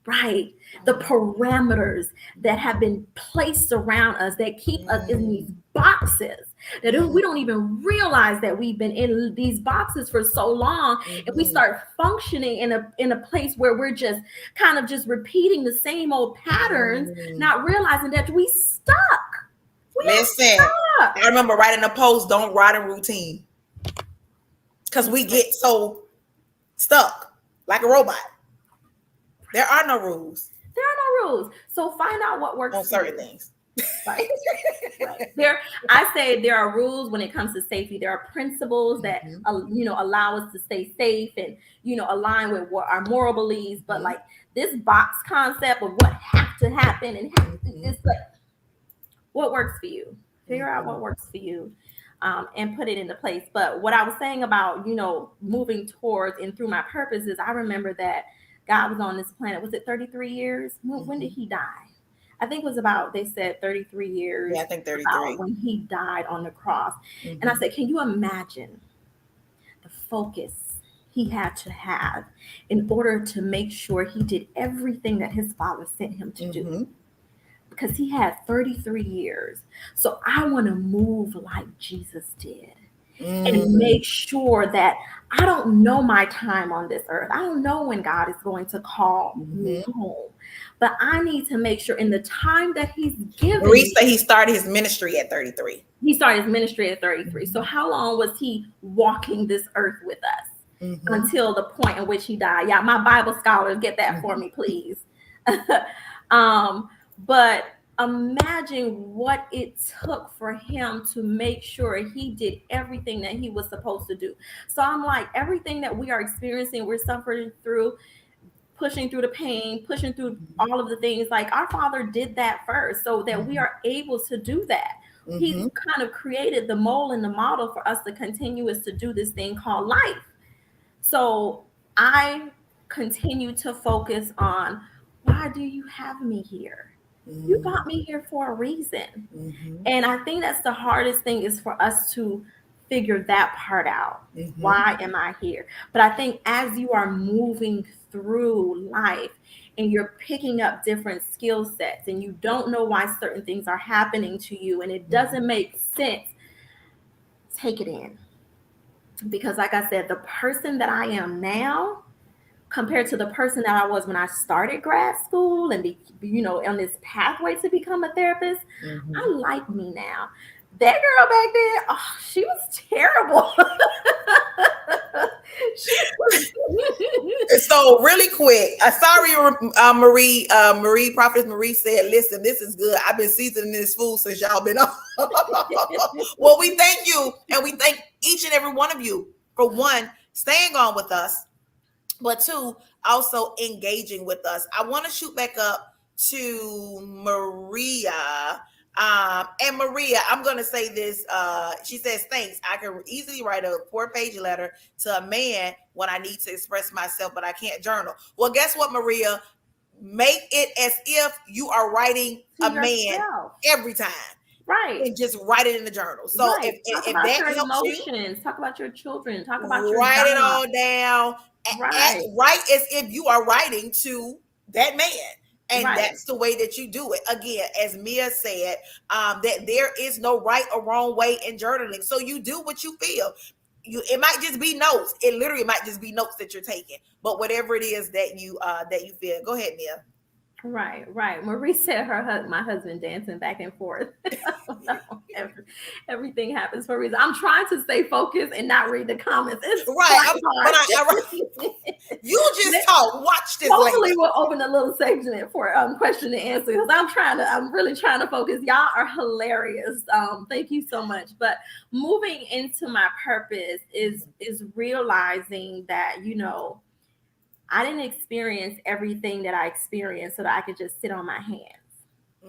Right. The parameters that have been placed around us that keep us in these boxes, that we don't even realize that we've been in these boxes for so long. And we start functioning in a place where we're just kind of just repeating the same old patterns, not realizing that we stuck. Listen, I remember writing a post, don't write in routine. Because we get so stuck like a robot. There are no rules. There are no rules. So find out what works on certain things. Right. Right. There, I say there are rules when it comes to safety. There are principles that Mhm, allow us to stay safe and align with what our moral beliefs. But mhm, like this box concept of what have to happen and mhm, it's like what works for you. Figure out what mhm, works for you, and put it into place. But what I was saying about moving towards and through my purpose is I remember that God was on this planet. Was it 33 years? When did mhm. He die? I think it was about, they said 33 Yeah, years I think about 33. when He died on the cross. And I Mhm, said, can you imagine the focus He had to have in order to make sure He did everything that His Father sent Him to do? mhm, Because He had 33 years. So I want to move like Jesus did and mm, make sure that I don't know my time on this earth. I don't know when God is going to call me mhm. home. But I need to make sure in the time that He's given Maurice me, said he started his ministry at 33. He started His ministry at 33. So Mhm, how long was He walking this earth with us? mhm, Until the point in which He died. Yeah, my Bible scholars, get that for mhm, me, please. But imagine what it took for Him to make sure He did everything that He was supposed to do. So I'm like, everything that we are experiencing, we're suffering through, pushing through the pain, pushing through all of the things, like our Father did that first so that we mhm, are able to do that. He's mhm, kind of created the mold and the model for us to continue is to do this thing called life. So I continue to focus on, why do you have me here? You mhm, got me here for a reason. mhm, And I think that's the hardest thing is for us to figure that part out. mhm, Why am I here? But I think as you are moving through life and you're picking up different skill sets and you don't know why certain things are happening to you and it doesn't mhm, make sense, take it in. Because, like I said, the person that I am now compared to the person that I was when I started grad school and on this pathway to become a therapist, I mhm. like me now. That girl back there, oh, she was terrible. she was So really quick, sorry, Marie, Prophetess Marie said, "Listen, this is good. I've been seasoning this food since y'all been on." Well, we thank you, and we thank each and every one of you for one staying on with us, but two, also engaging with us. I want to shoot back up to Maria. And Maria, I'm going to say this. She says, thanks. I can easily write a 4-page letter to a man when I need to express myself, but I can't journal. Well, guess what, Maria? Make it as if you are writing to a man yourself. every time Right. and just write it in the journal. So Right. Talk if about that your helps you, emotions. Talk about your children. Talk about your write it job. all down. Right. Write as if you are writing to that man. And Right. that's the way that you do it. Again, as Mia said, that there is no right or wrong way in journaling. So you do what you feel. It might just be notes. It literally might just be notes that you're taking. But whatever it is that you feel. Go ahead, Mia. Right, right. Marie said my husband dancing back and forth. No, everything happens for a reason. I'm trying to stay focused and not read the comments. It's Right. quite But hard. you just talk. Watch this Hopefully, later. we'll open a little segment for question and answer because I'm really trying to focus. Y'all are hilarious. Thank you so much. But moving into my purpose is realizing that I didn't experience everything that I experienced so that I could just sit on my hands,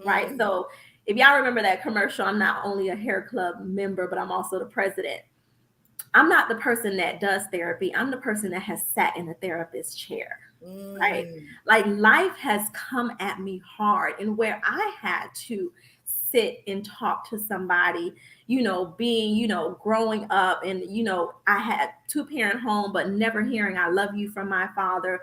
right? Mm, So if y'all remember that commercial, I'm not only a hair club member, but I'm also the president. I'm not the person that does therapy. I'm the person that has sat in a therapist chair, right? mm, Like life has come at me hard and where I had to sit and talk to somebody, being, growing up and, I had two-parent home, but never hearing I love you from my father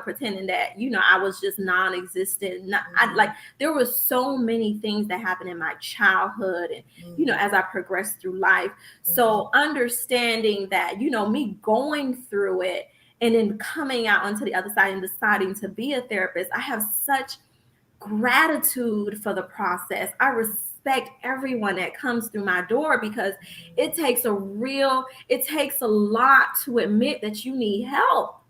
pretending that, I was just non-existent. Like there were so many things that happened in my childhood and, mm, as I progressed through life. mm, So understanding that, me going through it and then coming out onto the other side and deciding to be a therapist, I have such gratitude for the process. I respect everyone that comes through my door because it takes a lot to admit that you need help.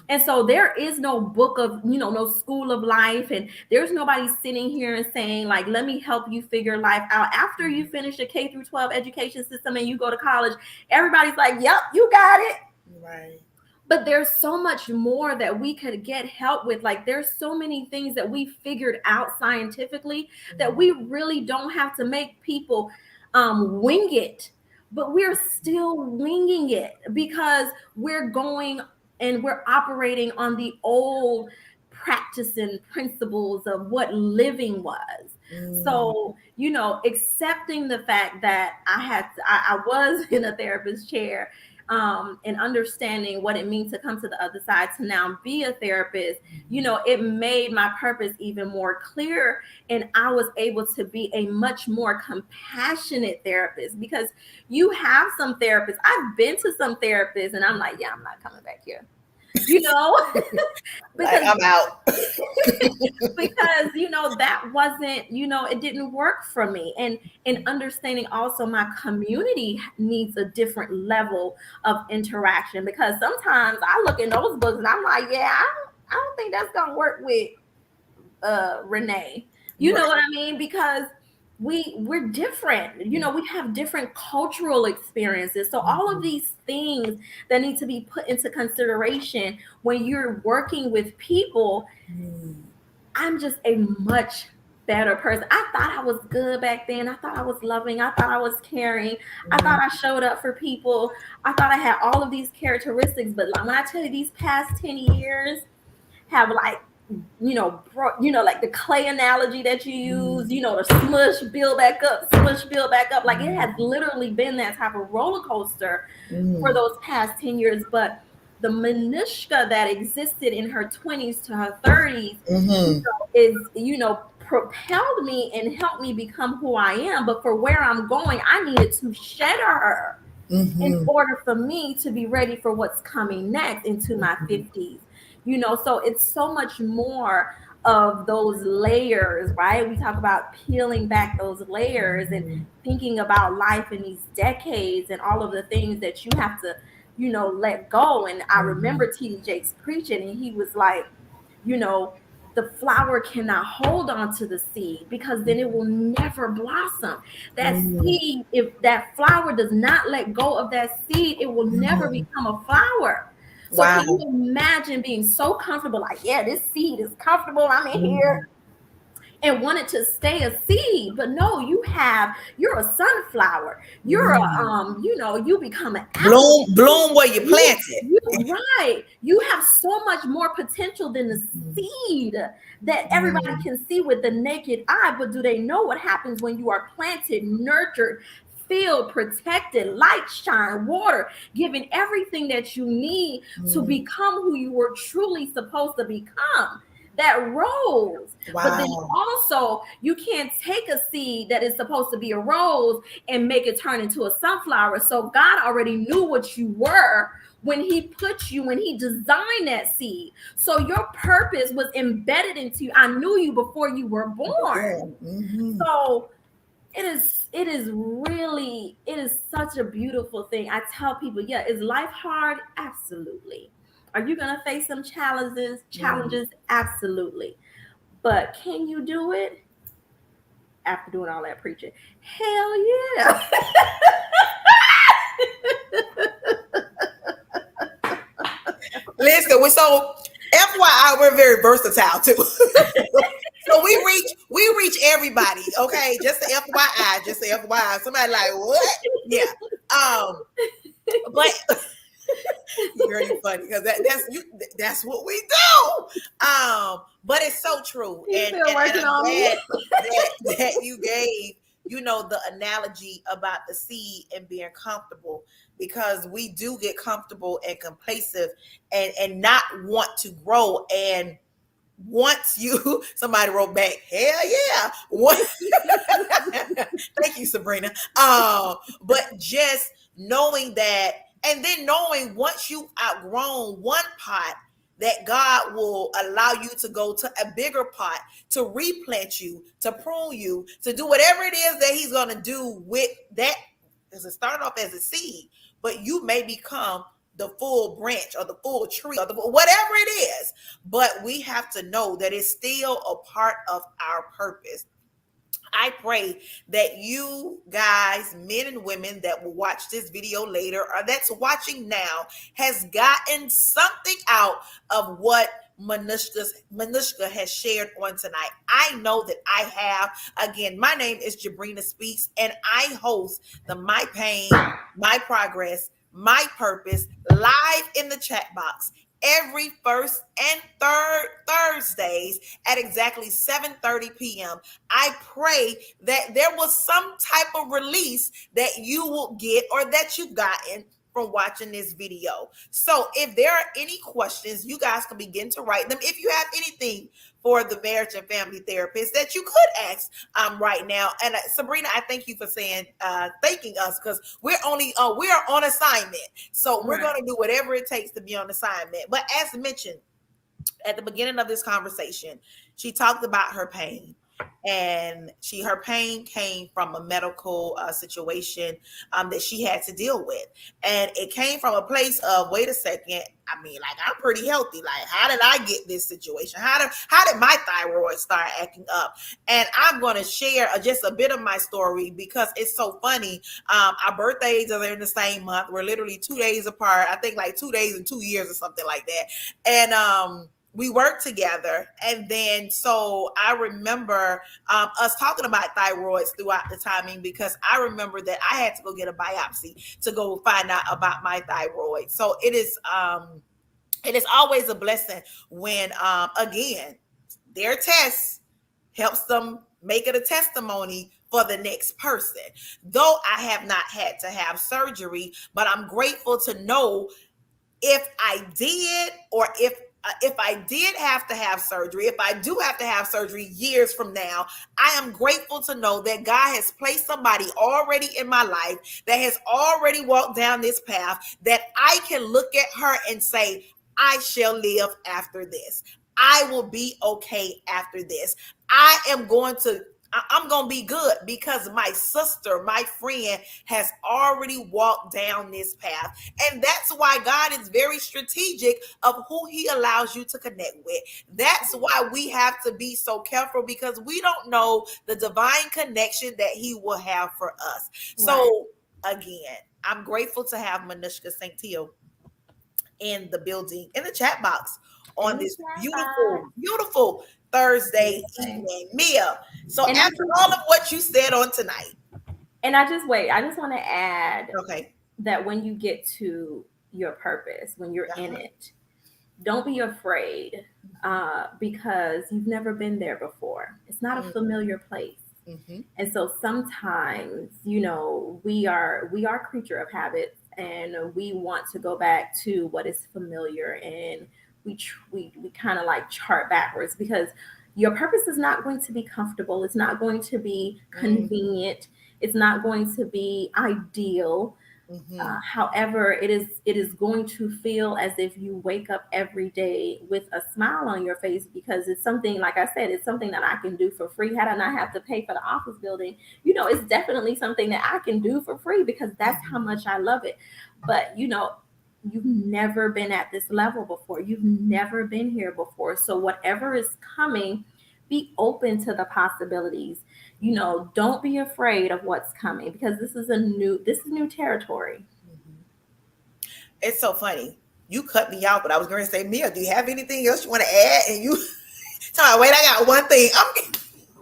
And so there is no book of, no school of life. And there's nobody sitting here and saying, like, let me help you figure life out. After you finish the K through 12 education system and you go to college, everybody's like, yep, you got it. Right. But there's so much more that we could get help with. Like, there's so many things that we figured out scientifically that we really don't have to make people wing it. But we're still winging it because we're going and we're operating on the old practice and principles of what living was. So, accepting the fact that I was in a therapist chair, and understanding what it means to come to the other side to now be a therapist, it made my purpose even more clear. And I was able to be a much more compassionate therapist, because you have some therapists. I've been to some therapists and I'm like, yeah, I'm not coming back here. Like, I'm out. Because that wasn't, it didn't work for me. And understanding also my community needs a different level of interaction, because sometimes I look in those books and I'm like, yeah, I don't think that's gonna work with Renee. You know what I mean? Because we're different. We have different cultural experiences. So all of these things that need to be put into consideration when you're working with people. I'm just a much better person. I thought I was good back then. I thought I was loving. I thought I was caring. I thought I showed up for people. I thought I had all of these characteristics. But when I tell you, these past 10 years have, like, like the clay analogy that you use, the smush, build back up, smush, build back up. Like, it has literally been that type of roller coaster for those past 10 years. But the Manoushka that existed in her 20s to her 30s is, propelled me and helped me become who I am. But for where I'm going, I needed to shed her in order for me to be ready for what's coming next into my 50s. So it's so much more of those layers, right? We talk about peeling back those layers and thinking about life in these decades and all of the things that you have to, let go. And I remember T.D. Jakes preaching, and he was like, the flower cannot hold on to the seed, because then it will never blossom. That seed, if that flower does not let go of that seed, it will never become a flower. So can you imagine being so comfortable, like, yeah, this seed is comfortable, I'm in here, and wanted to stay a seed? But no, you're a sunflower. You're you become an apple. Bloom where you planted. Right. You have so much more potential than the seed that everybody can see with the naked eye. But do they know what happens when you are planted, nurtured, filled, protected, light, shine, water, given everything that you need to become who you were truly supposed to become? That rose. But then also, you can't take a seed that is supposed to be a rose and make it turn into a sunflower. So God already knew what you were when he designed that seed. So your purpose was embedded into you. I knew you before you were born. So it is such a beautiful thing. I tell people, yeah, is life hard? Absolutely. Are you going to face some challenges? Absolutely. But can you do it after doing all that preaching? Hell yeah. Listen, so FYI, we're very versatile too. So we reach everybody. Okay, just the FYI. Somebody like, what? Yeah. But girl, you funny, because that's what we do. But it's so true. And I'm glad that you gave, the analogy about the seed and being comfortable, because we do get comfortable and complacent and not want to grow. And once somebody wrote back, hell yeah. Thank you, Sabrina. But just knowing that, and then knowing once you've outgrown one pot, that God will allow you to go to a bigger pot, to replant you, to prune you, to do whatever it is that he's going to do with that. Because it started off as a seed, but you may become the full branch or the full tree or whatever it is. But we have to know that it's still a part of our purpose. I pray that you guys, men and women that will watch this video later or that's watching now, has gotten something out of what Manoushka has shared on tonight. I know that I have. Again, my name is Jabrina Speaks, and I host the My Pain, My Progress, My Purpose live in the chat box every first and third Thursdays at exactly 7:30 p.m. I pray that there was some type of release that you will get or that you've gotten from watching this video. So if there are any questions, you guys can begin to write them. If you have anything for the marriage and family therapist that you could ask right now. And Sabrina, I thank you for saying thanking us, because we're on assignment. So we're going to do whatever it takes to be on assignment. But as mentioned at the beginning of this conversation, she talked about her pain. And her pain came from a medical situation that she had to deal with, and it came from a place of, wait a second, I mean, like, I'm pretty healthy. Like, how did I get this situation? How did my thyroid start acting up? And I'm going to share just a bit of my story because it's so funny. Our birthdays are in the same month. We're literally 2 days apart. I think like 2 days and 2 years or something like that. And we worked together. And then, so I remember us talking about thyroids throughout the timing, because I remember that I had to go get a biopsy to go find out about my thyroid. So it is always a blessing when, again, their test helps them make it a testimony for the next person. Though I have not had to have surgery, but I'm grateful to know if I did, or if I did have to have surgery, if I do have to have surgery years from now, I am grateful to know that God has placed somebody already in my life that has already walked down this path, that I can look at her and say, I shall live after this. I will be okay after this. I'm going to be good because my sister, my friend, has already walked down this path. And that's why God is very strategic of who he allows you to connect with. That's why we have to be so careful, because we don't know the divine connection that he will have for us. Right. So again, I'm grateful to have Manoushka Saintil in the building, in the chat box, on this beautiful Thursday evening. Mia, so and after all of what you said on tonight, and I just want to add, okay, that when you get to your purpose, when you're in it, don't be afraid, because you've never been there before. It's not a familiar place. Mm-hmm. And so sometimes, we are creature of habits, and we want to go back to what is familiar, and we kind of like chart backwards, because your purpose is not going to be comfortable. It's not going to be convenient. It's not going to be ideal. Mm-hmm. However, it is going to feel as if you wake up every day with a smile on your face, because it's something, like I said, it's something that I can do for free. Had I not have to pay for the office building, it's definitely something that I can do for free, because that's how much I love it. But, you've never been at this level before. You've never been here before. So whatever is coming, be open to the possibilities. Don't be afraid of what's coming, because this is new territory. It's so funny. You cut me out, but I was going to say, Mia, do you have anything else you want to add? And you tell me, wait, I got one thing.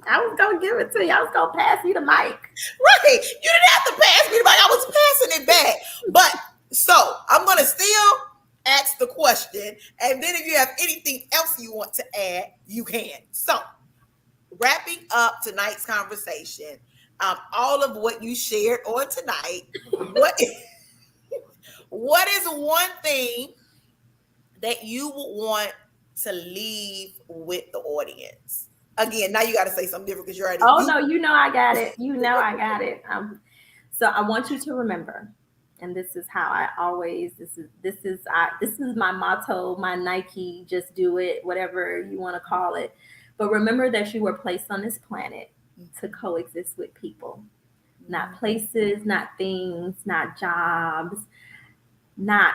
I was going to give it to you. I was going to pass you the mic. Right. You didn't have to pass me the mic. I was passing it back. But so I'm going to still ask the question. And then if you have anything else you want to add, you can. So wrapping up tonight's conversation, all of what you shared on tonight, what is one thing that you would want to leave with the audience? Again, now you got to say something different, because you're already. Oh, no, I got it. I got it. So I want you to remember, and this is how I always, this is my motto, my Nike, just do it, whatever you want to call it. But remember that you were placed on this planet to coexist with people, not places, not things, not jobs, not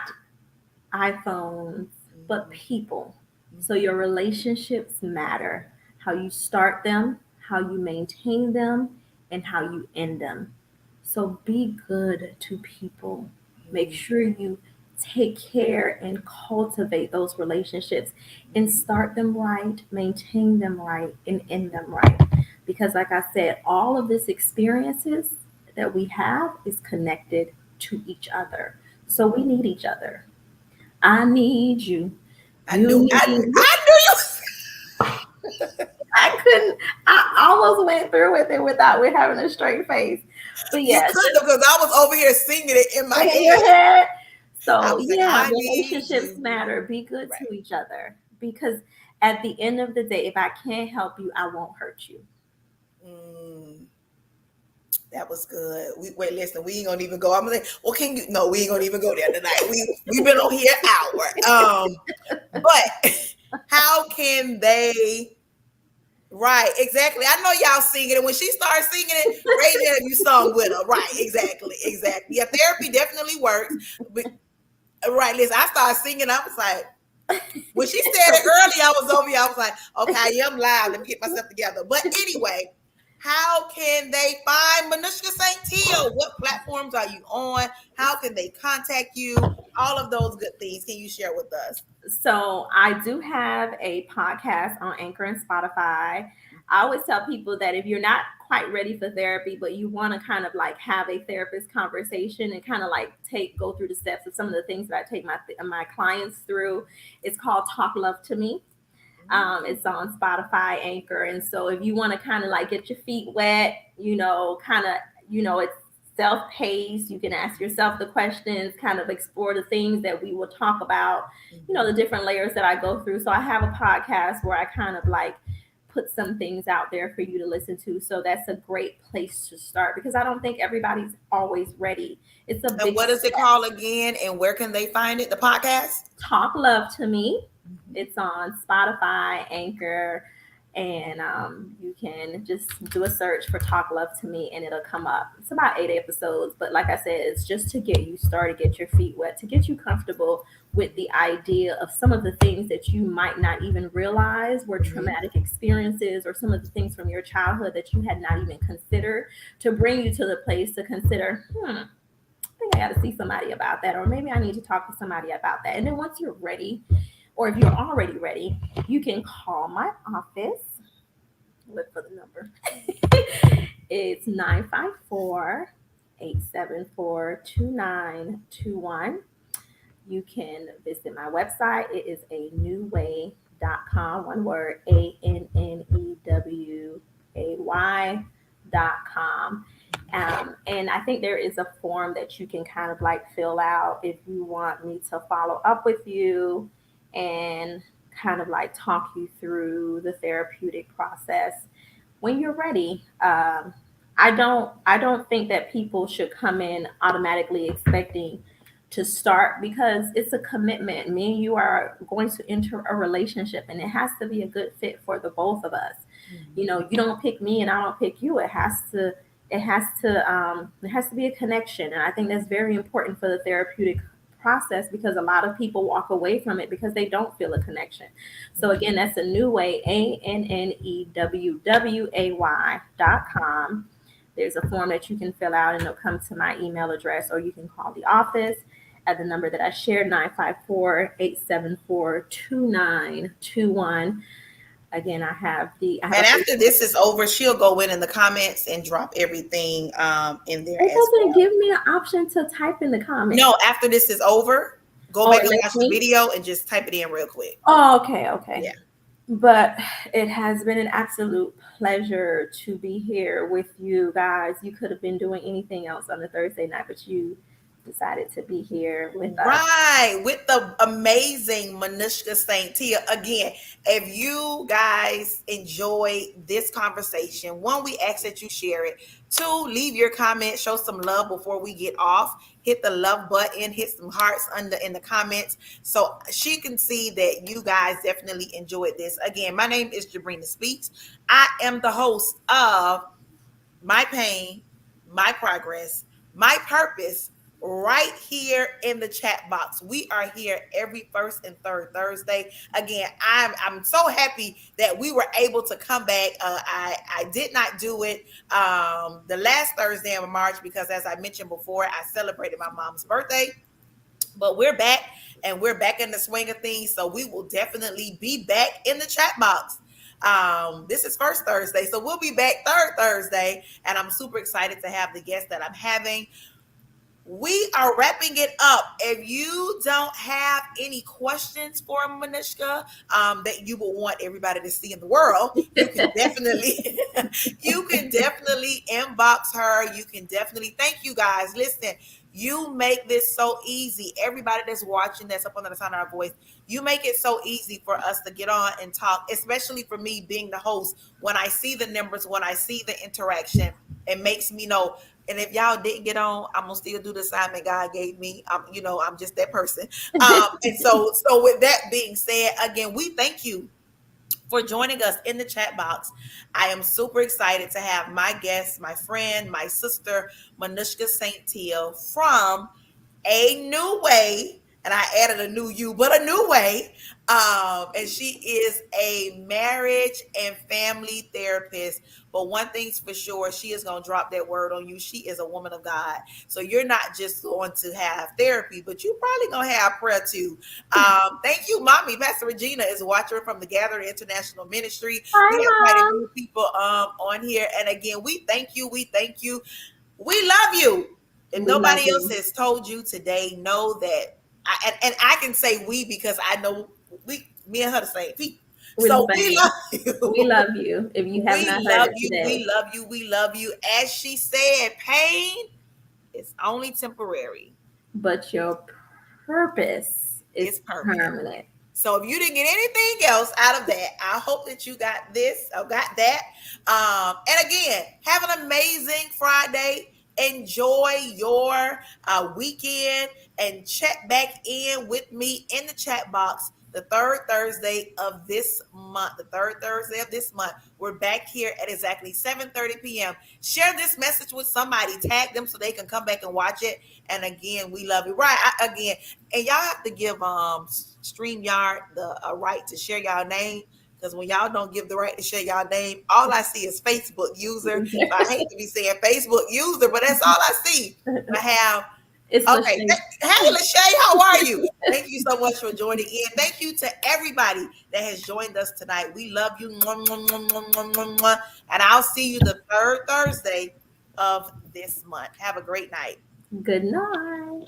iPhones, but Mhm. people. So Mhm. your relationships matter. How you start them, how you maintain them, and how you end them. So be good to people. Make Mhm. sure you take care and cultivate those relationships and start them right, maintain them right, and end them right. Because, like I said, all of this experiences that we have is connected to each other. So we need each other. I need you. I You knew I, need me. I knew you. I couldn't. I almost went through with it without with having a straight face. But You yeah, could just have because I was over here singing it in my in your head. head. I So was like, yeah, I need relationships you. matter. Be good Right. to each other because at the end of the day, if I can't help you, I won't hurt you. Mm, that was good. We wait, listen, we ain't gonna even go. I'm gonna say, well, can you no, we ain't gonna even go there tonight. We've been on here an hour. But how can they right, exactly. I know y'all singing it. When she started singing it, raise your hand if you sung with her. Right, exactly, exactly. Yeah, therapy definitely works. But right, listen, I started singing. I was like, when she said it earlier, I was over here. I was like, okay, I am live. Let me get myself together. But anyway, how can they find Manoushka Saintil? What platforms are you on? How can they contact you? All of those good things. Can you share with us? So I do have a podcast on Anchor and Spotify. I always tell people that if you're not quite ready for therapy, but you want to kind of like have a therapist conversation and kind of like go through the steps of some of the things that I take my clients through, it's called Talk Love to Me. It's on Spotify, Anchor, and so if you want to kind of like get your feet wet, kind of, it's self-paced. You can ask yourself the questions, kind of explore the things that we will talk about, the different layers that I go through. So I have a podcast where I kind of like put some things out there for you to listen to. So that's a great place to start because I don't think everybody's always ready. It's a And big what is it step. called again? And where can they find it? The podcast? Talk Love to Me. Mhm. It's on Spotify, Anchor, and you can just do a search for Talk Love to Me and it'll come up. It's about 8 episodes, but like I said, it's just to get you started, get your feet wet, to get you comfortable with the idea of some of the things that you might not even realize were Mhm. traumatic experiences or some of the things from your childhood that you had not even considered to bring you to the place to consider, think I got to see somebody about that, or maybe I need to talk to somebody about that. And then once you're ready, or if you're already ready, you can call my office. Look for the number. It's 954-874-2921. You can visit my website. It is aneway.com. One word, ANNEWAY.com. And I think there is a form that you can kind of like fill out if you want me to follow up with you and kind of like talk you through the therapeutic process when you're ready. I don't think that people should come in automatically expecting to start because it's a commitment. Me and you are going to enter a relationship and it has to be a good fit for the both of us. You don't pick me and I don't pick you. It has to be a connection. And I think that's very important for the therapeutic process because a lot of people walk away from it because they don't feel a connection. So again, that's a new way, ANNEWWAY.com. There's a form that you can fill out and it'll come to my email address, or you can call the office at the number that I shared, 954-874-2921. Again, I have a And after Facebook. this is over, she'll go in the comments and drop everything in there It as doesn't well. give me an option to type in the comments. No, after this is over, go Oh, back it and lets watch the me. video and just type it in real quick. Oh, okay, okay. Yeah. But it has been an absolute pleasure to be here with you guys. You could have been doing anything else on a Thursday night, but you decided to be here with us. Right, with the amazing Manoushka Saint Tia. Again, if you guys enjoy this conversation, one, we ask that you share it. Two, leave your comment, show some love before we get off. Hit the love button, hit some hearts under in the comments so she can see that you guys definitely enjoyed this. Again, my name is Jabrina Speaks. I am the host of My Pain, My Progress, My Purpose, right here in the chat box. We are here every first and third Thursday. Again, I'm so happy that we were able to come back. I did not do it the last Thursday of March because, as I mentioned before, I celebrated my mom's birthday. But we're back, and we're back in the swing of things. So we will definitely be back in the chat box. This is first Thursday, so we'll be back third Thursday, and I'm super excited to have the guests that I'm having. We are wrapping it up. If you don't have any questions for Manoushka that you will want everybody to see in the world, you can definitely you can definitely inbox her. You can definitely thank you guys. Listen, you make this so easy. Everybody that's watching, that's up under the sound of our voice, you make it so easy for us to get on and talk, especially for me being the host. When I see the numbers, when I see the interaction, it makes me know. And if y'all didn't get on, I'm gonna still do the assignment God gave me. I'm just that person. And so with that being said, again, we thank you for joining us in the chat box. I am super excited to have my guest, my friend, my sister, Manoushka Saintil from A New Way, and I added a new you, but a new way. And she is a marriage and family therapist. But one thing's for sure, she is going to drop that word on you. She is a woman of God. So you're not just going to have therapy, but you're probably going to have prayer too. Thank you, Mommy. Pastor Regina is watching from the Gathering International Ministry. Hi, We have quite a Mom. few people on here. And again, we thank you. We thank you. We love you. If We love nobody else you. has told you today, know that and I can say we because I know me and her the same people. We're the So we same. love We you. love you. If you have We not heard love it you. We today, love you. We love you. As she said, pain is only temporary. but your purpose It's is permanent. permanent. So if you didn't get anything else out of that, I hope that you got this or got that. And again, have an amazing Friday. Enjoy your weekend and check back in with me in the chat box the third Thursday of this month. The third Thursday of this month. We're back here at exactly 7:30 p.m. Share this message with somebody. Tag them so they can come back and watch it. And again, we love you. Right. Again, and y'all have to give StreamYard the right to share y'all name. Because when y'all don't give the right to share y'all name, all I see is Facebook user. So I hate to be saying Facebook user, but that's all I see. I have It's okay. Lachey. Hey Lachey, how are you? Thank you so much for joining in. Thank you to everybody that has joined us tonight. We love you. Mwah, mwah, mwah, mwah, mwah, mwah, mwah. And I'll see you the third Thursday of this month. Have a great night. Good night.